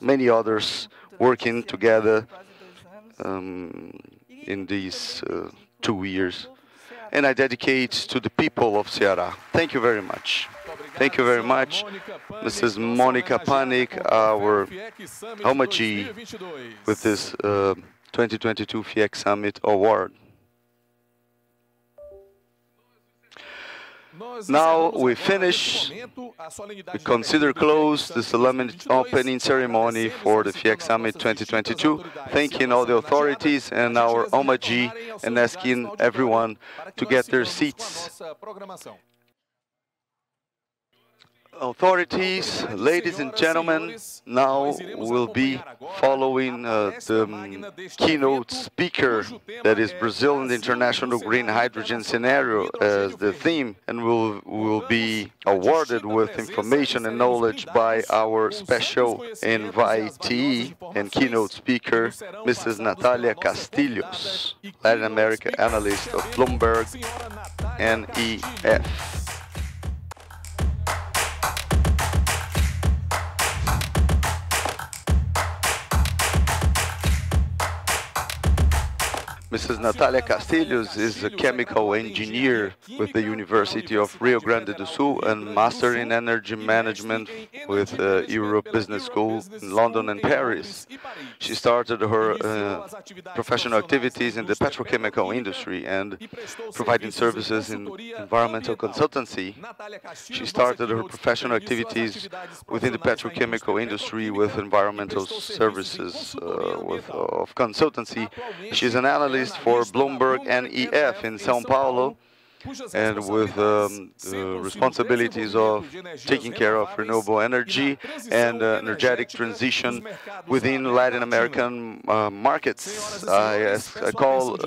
many others working together in these 2 years. And I dedicate to the people of Ceará. Thank you very much. Thank you very much, Mrs. Monica Panic, our homage with this 2022 Fiec Summit Award. Now we finish, we consider close the solemn opening ceremony for the Fiec Summit 2022, thanking all the authorities and our homage and asking everyone to get their seats. Authorities, ladies and gentlemen, now we'll be following the keynote speaker, that is Brazil and the international green hydrogen scenario as the theme, and will be awarded with information and knowledge by our special invitee and keynote speaker, Mrs. Natalia Castilhos, Latin America analyst of Bloomberg NEF. Mrs. Natalia Castilhos is a chemical engineer with the University of Rio Grande do Sul and Master in Energy Management with Europe Business School in London and Paris. She started her professional activities in the petrochemical industry and providing services in environmental consultancy. She started her professional activities within the petrochemical industry with environmental services of consultancy. She's an analyst for Bloomberg NEF in São Paulo, and with responsibilities of taking care of renewable energy and energetic transition within Latin American markets. I call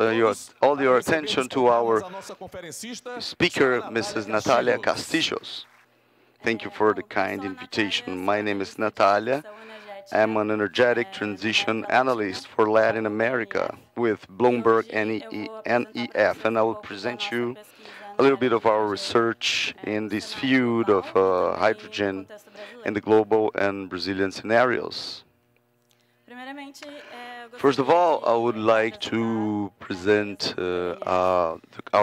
all your attention to our speaker, Mrs. Natalia Castilhos. Thank you for the kind invitation. My name is Natalia. I'm an energetic transition analyst for Latin America with Bloomberg NEF, and I will present you a little bit of our research in this field of hydrogen in the global and Brazilian scenarios. First of all, I would like to present our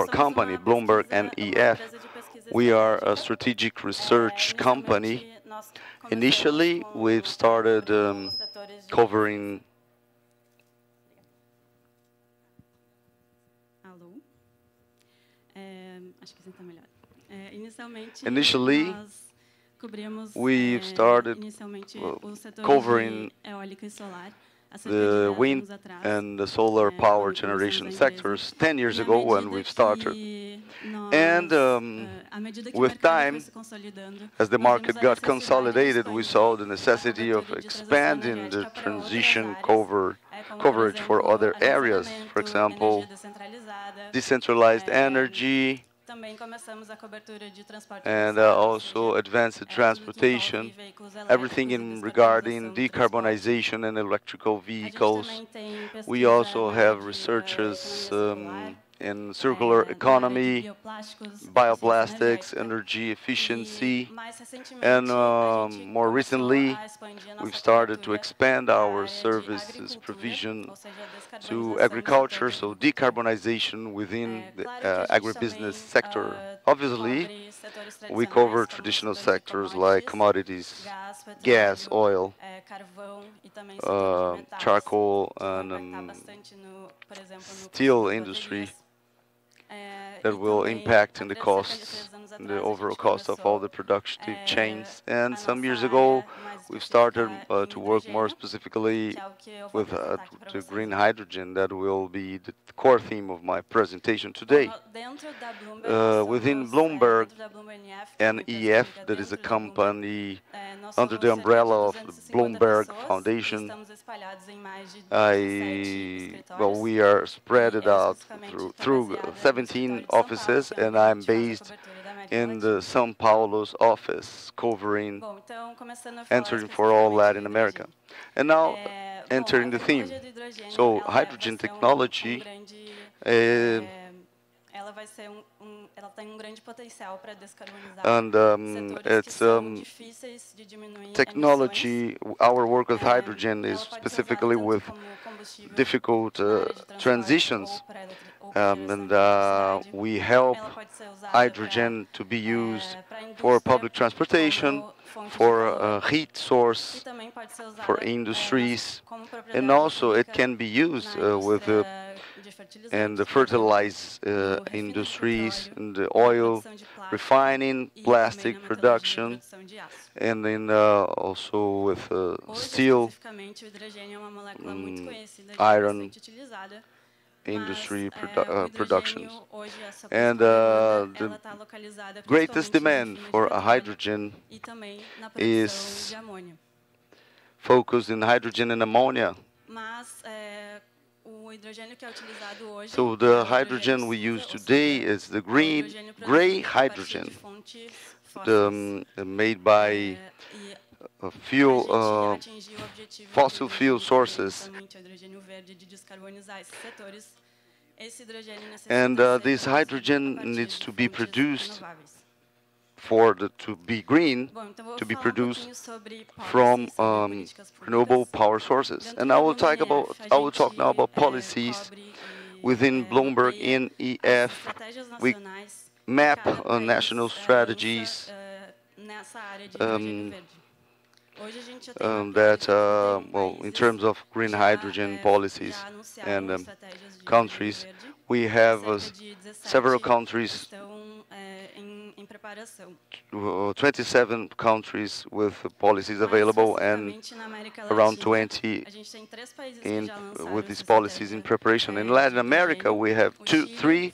company, Bloomberg NEF. We are a strategic research company. Initially, we've started covering Initially, we started covering the wind and the solar power generation sectors 10 years ago when we started. And with time, as the market got consolidated, we saw the necessity of expanding the transition coverage for other areas. For example, decentralized energy, and also advanced transportation, everything in regarding decarbonization and electrical vehicles. We also have researchers in circular economy, bioplastics, energy efficiency, and more recently, we've started to expand our services provision to agriculture, so decarbonization within the agribusiness sector. Obviously, we cover traditional sectors like commodities, gas, oil, charcoal, and steel industry that will impact in the costs, the overall cost of all the productive chains. And some years ago, we've started to work more specifically with the green hydrogen. That will be the core theme of my presentation today. Within Bloomberg NEF, that is a company under the umbrella of the Bloomberg Foundation, we are spread out through 17 offices, and I'm based in the São Paulo's office, answering for all Latin America. And now, entering the theme. So, hydrogen technology and it's technology. Our work with hydrogen is specifically with difficult transitions, and we help hydrogen to be used for public transportation, for heat source, for industries, and also it can be used in the fertilizer industries, in the oil refining, plastic production, and then also with steel, iron, industry productions. And the greatest demand for hydrogen is focused in hydrogen and ammonia. So the hydrogen we use today is the gray hydrogen, made by fossil fuel sources. And this hydrogen needs to be produced to be green, to be produced from renewable power sources. And I will talk now about policies within Bloomberg NEF. We map national strategies in terms of green hydrogen policies and countries, we have several countries, 27 countries with policies available, and around 20 with these policies in preparation. In Latin America, we have three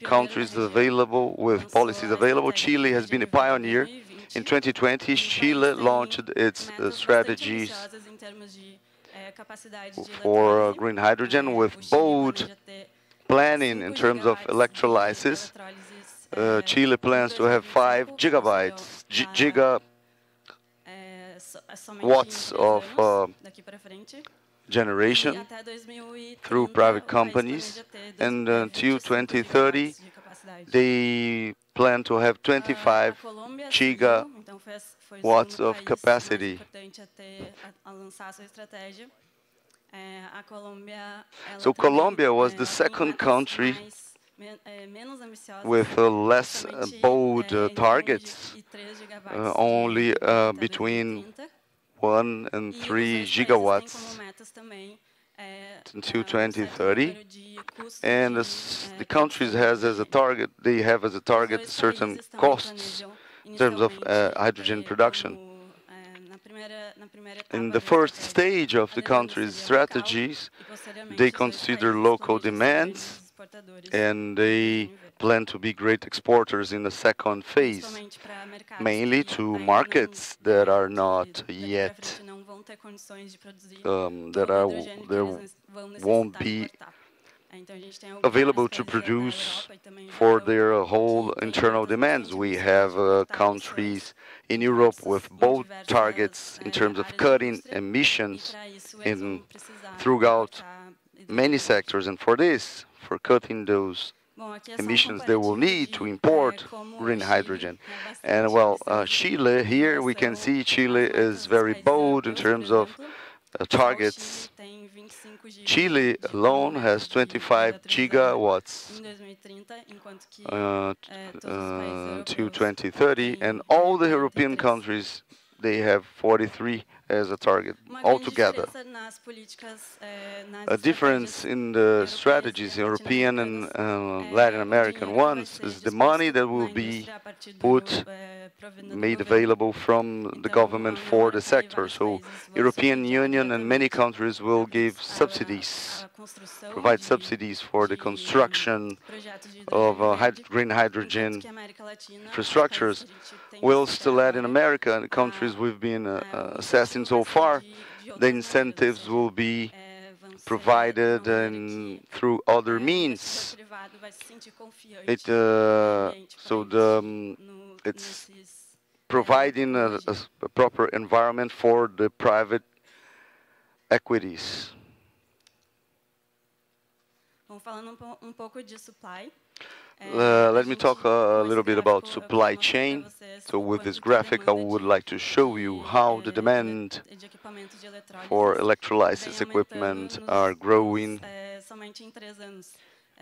countries available with policies available. Chile has been a pioneer. In 2020, Chile launched its strategies for green hydrogen with bold planning in terms of electrolysis. Chile plans to have 5 gigawatts of generation through private companies, and until 2030, they plan to have 25 gigawatts of capacity. So Colombia was the second country with less bold targets, only between 1 and 3 gigawatts until 2030. And the countries have as a target certain costs in terms of hydrogen production. In the first stage of the country's strategies, they consider local demands, and they plan to be great exporters in the second phase, mainly to markets that are not yet, there won't be available to produce for their whole internal demands. We have countries in Europe with bold targets in terms of cutting emissions throughout many sectors, and for cutting those emissions, they will need to import green hydrogen. And Chile, here we can see Chile is very bold in terms of targets. Chile alone has 25 gigawatts to 2030, and all the European countries, they have 43 as a target altogether. A difference in the strategies, European and Latin American ones, is the money that will be made available from the government for the sector. So European Union and many countries will give subsidies, provide subsidies for the construction of green hydrogen infrastructures, whilst Latin America and the countries we've been assessing so far, the incentives will be provided through other means. It's providing a proper environment for the private equities. Let me talk a little bit about supply chain. So with this graphic, I would like to show you how the demand for electrolysis equipment are growing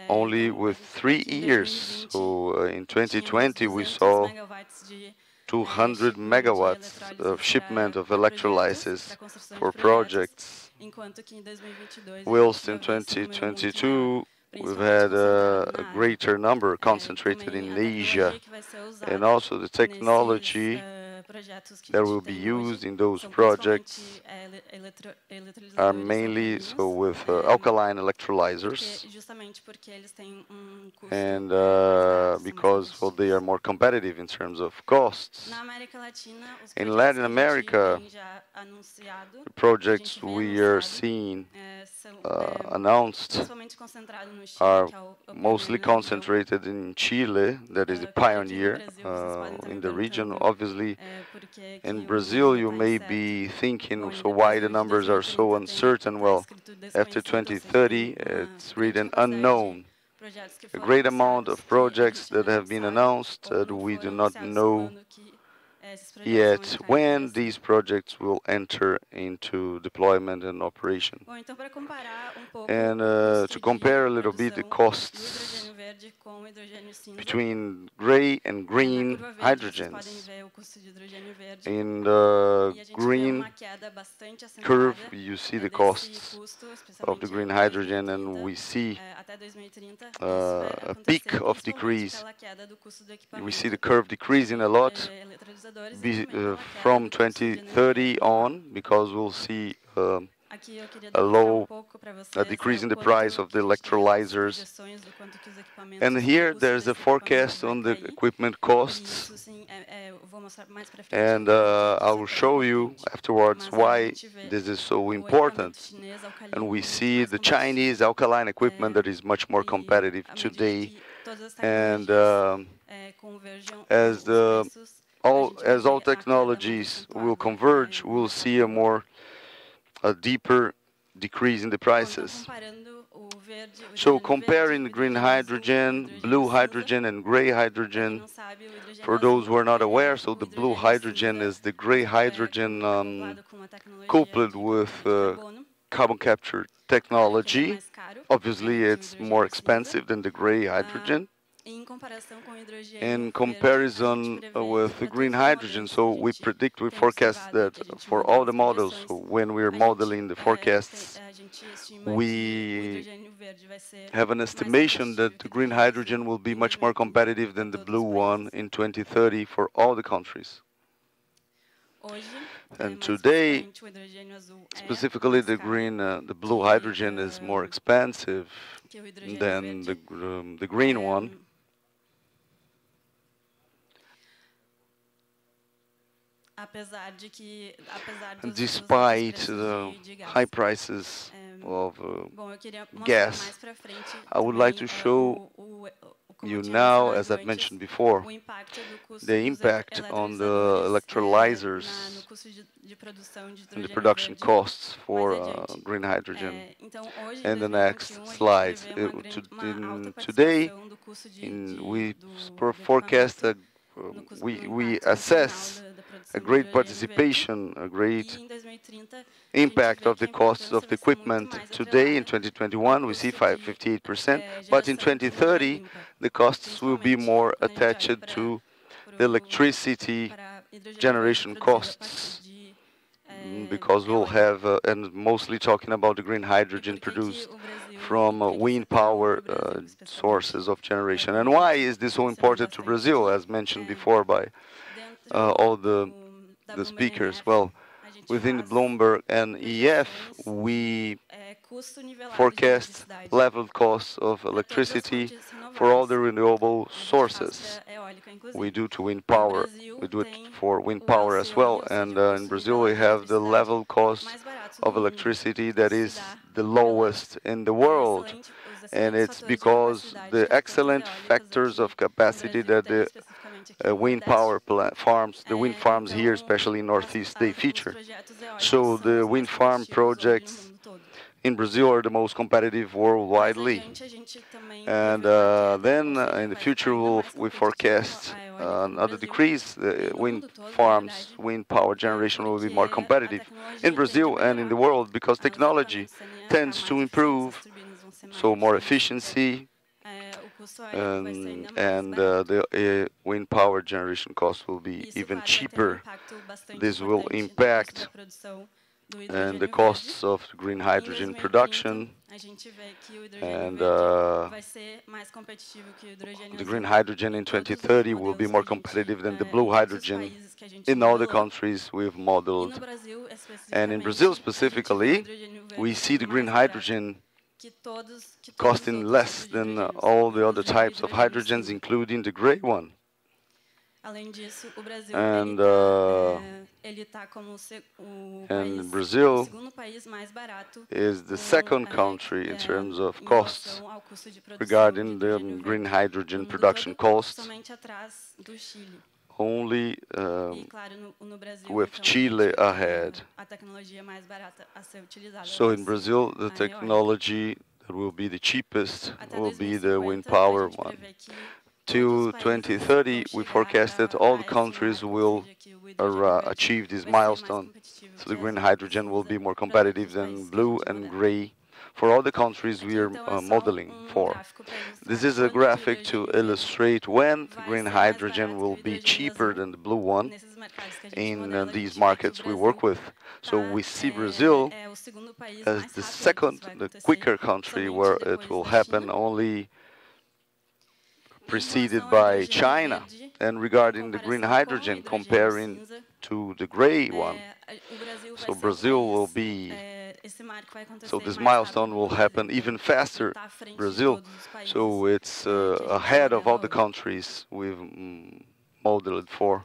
only with 3 years. So in 2020, we saw 200 megawatts of shipment of electrolysis for projects, whilst in 2022, we've had a greater number concentrated in Asia, and also the technology that will be used in those projects are mainly with alkaline electrolyzers, and because they are more competitive in terms of costs. In Latin America, the projects we are seeing announced are mostly concentrated in Chile, that is the pioneer in the region. Obviously, in Brazil, you may be thinking, so why the numbers are so uncertain? Well, after 2030, it's really unknown. A great amount of projects that have been announced, we do not know yet when these projects will enter into deployment and operation. And to compare a little bit the costs between gray and green hydrogens. In the green curve, you see the costs of the green hydrogen, and we see a peak of decrease. We see the curve decreasing a lot from 2030 on, because we'll see a decrease in the price of the electrolyzers. And here there's a forecast on the equipment costs, and I will show you afterwards why this is so important. And we see the Chinese alkaline equipment that is much more competitive today, and as all technologies will converge, we'll see a deeper decrease in the prices. So comparing green hydrogen, blue hydrogen, and gray hydrogen, for those who are not aware, so the blue hydrogen is the gray hydrogen coupled with carbon capture technology. Obviously, it's more expensive than the gray hydrogen. In comparison with the green hydrogen, so we forecast that for all the models, so when we're modeling the forecasts, we have an estimation that the green hydrogen will be much more competitive than the blue one in 2030 for all the countries. And today, specifically the blue hydrogen is more expensive than the green one. Despite the high prices of gas, I would like to show you now, as I've mentioned before, the impact on the electrolyzers and the production costs for green hydrogen. In the next slide, today we forecast we assess a great participation, a great impact of the costs of the equipment. Today, in 2021, we see 58%, but in 2030, the costs will be more attached to electricity generation costs, because we'll have, and mostly talking about the green hydrogen produced from wind power sources of generation. And why is this so important to Brazil, as mentioned before by all the speakers? Well, within Bloomberg and EF, we forecast leveled costs of electricity for all the renewable sources. We do to wind power. We do it for wind power as well. And in Brazil, we have the level cost of electricity that is the lowest in the world. And it's because the excellent factors of capacity that the wind power farms, the wind farms here, especially in Northeast, they feature. So the wind farm projects in Brazil are the most competitive worldwide. And then in the future, we forecast another decrease. The wind farms, wind power generation will be more competitive in Brazil and in the world, because technology tends to improve, so more efficiency, and the wind power generation cost will be even cheaper. This will impact and the costs of green hydrogen production. And the green hydrogen in 2030 will be more competitive than the blue hydrogen in all the countries we've modeled. And in Brazil specifically, we see the green hydrogen costing less than all the other types of hydrogens, including the gray one. And Brazil is the second country in terms of costs regarding the green hydrogen production costs, only with Chile ahead. So in Brazil, the technology that will be the cheapest will be the wind power one. Till 2030, we forecast that all the countries will achieve this milestone. So the green hydrogen will be more competitive than blue and gray for all the countries we are modeling for. This is a graphic to illustrate when the green hydrogen will be cheaper than the blue one in these markets we work with. So we see Brazil as the second, the quicker country where it will happen, only preceded by China. And regarding the green hydrogen, comparing to the gray one, so Brazil will be, so this milestone will happen even faster, Brazil. So it's ahead of all the countries we've modeled for.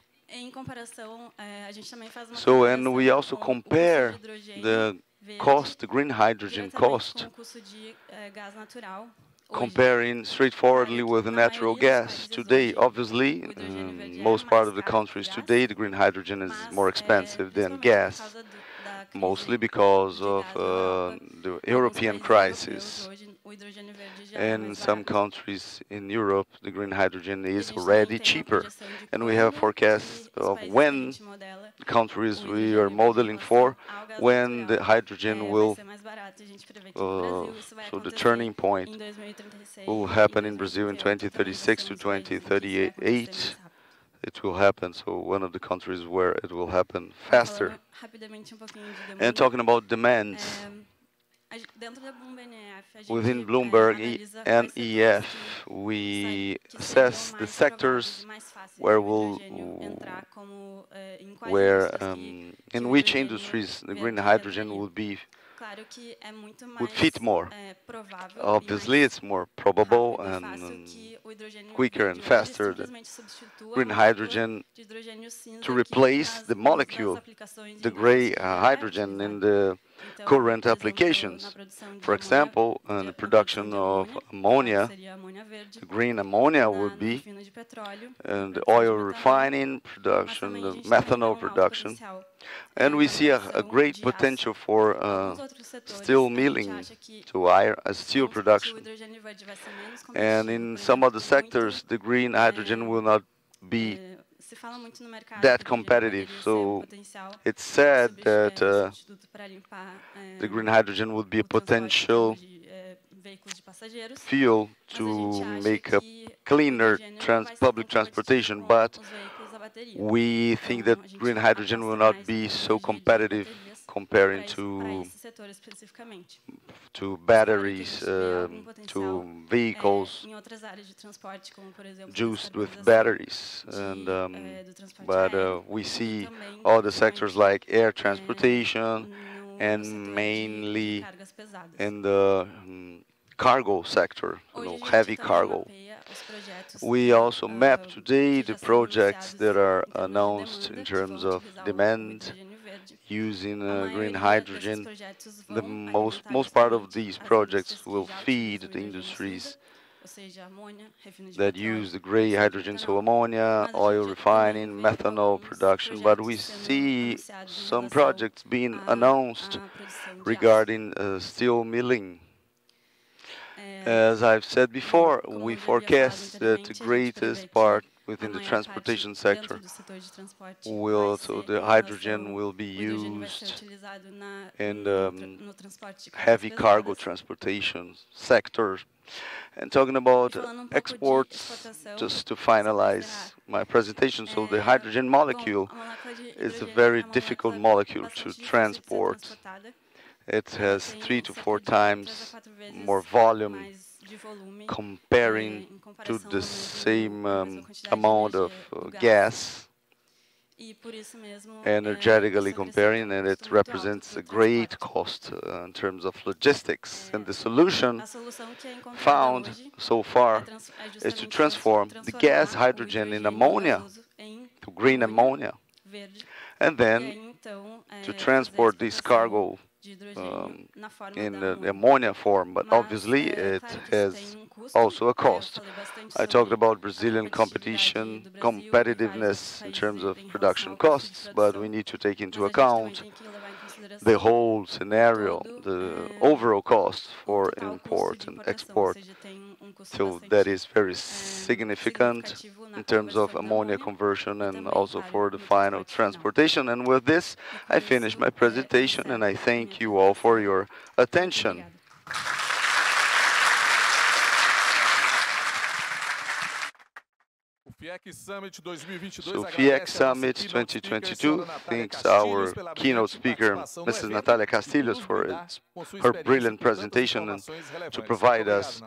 So, and we also compare the cost, the green hydrogen cost, comparing straightforwardly with the natural gas. Today, obviously, most part of the countries today, the green hydrogen is more expensive than gas, mostly because of the European crisis. And in some countries in Europe, the green hydrogen is already cheaper. And we have forecasts of when the countries we are modeling for, when the hydrogen will, so the turning point will happen in Brazil in 2036 to 2038. It will happen, so one of the countries where it will happen faster. And talking about demands, within Bloomberg NEF, we assess the sectors where in which industries the green hydrogen would fit more. Obviously, it's more probable and quicker and faster than green hydrogen to replace the molecule, the gray hydrogen in the current applications. For example, in the production of ammonia, the green ammonia would be, and the oil refining production, the methanol production. And we see a great potential for steel milling, to steel production. And in some other sectors, the green hydrogen will not be that competitive. So it's said that the green hydrogen would be a potential fuel to make a cleaner public transportation, but we think that green hydrogen will not be so competitive comparing to batteries, to vehicles used with batteries. And, but we see all the sectors like air transportation and mainly in the cargo sector, heavy cargo. We also map today the projects that are announced in terms of demand using green hydrogen. The most part of these projects will feed the industries that use the gray hydrogen, so ammonia, oil refining, methanol production. But we see some projects being announced regarding steel milling. As I've said before, we forecast that the greatest part within the transportation sector. The hydrogen will be used in the heavy cargo transportation sector. And talking about exports, just to finalize my presentation, so the hydrogen molecule is a very difficult molecule to transport. It has 3 to 4 times more volume comparing to the same amount of gas, energetically comparing, and it represents a great cost in terms of logistics. And the solution found so far is to transform the gas hydrogen in ammonia, to green ammonia, and then to transport this cargo in the ammonia form, but obviously it has also a cost. I talked about Brazilian competition, competitiveness in terms of production costs, but we need to take into account the whole scenario, the overall cost for import and export. So that is very significant in terms of ammonia conversion and also for the final transportation. And with this, I finish my presentation and I thank you all for your attention. So Fiec Summit 2022 thanks our keynote speaker, Mrs. Natalia Castilhos, for her brilliant presentation and to provide us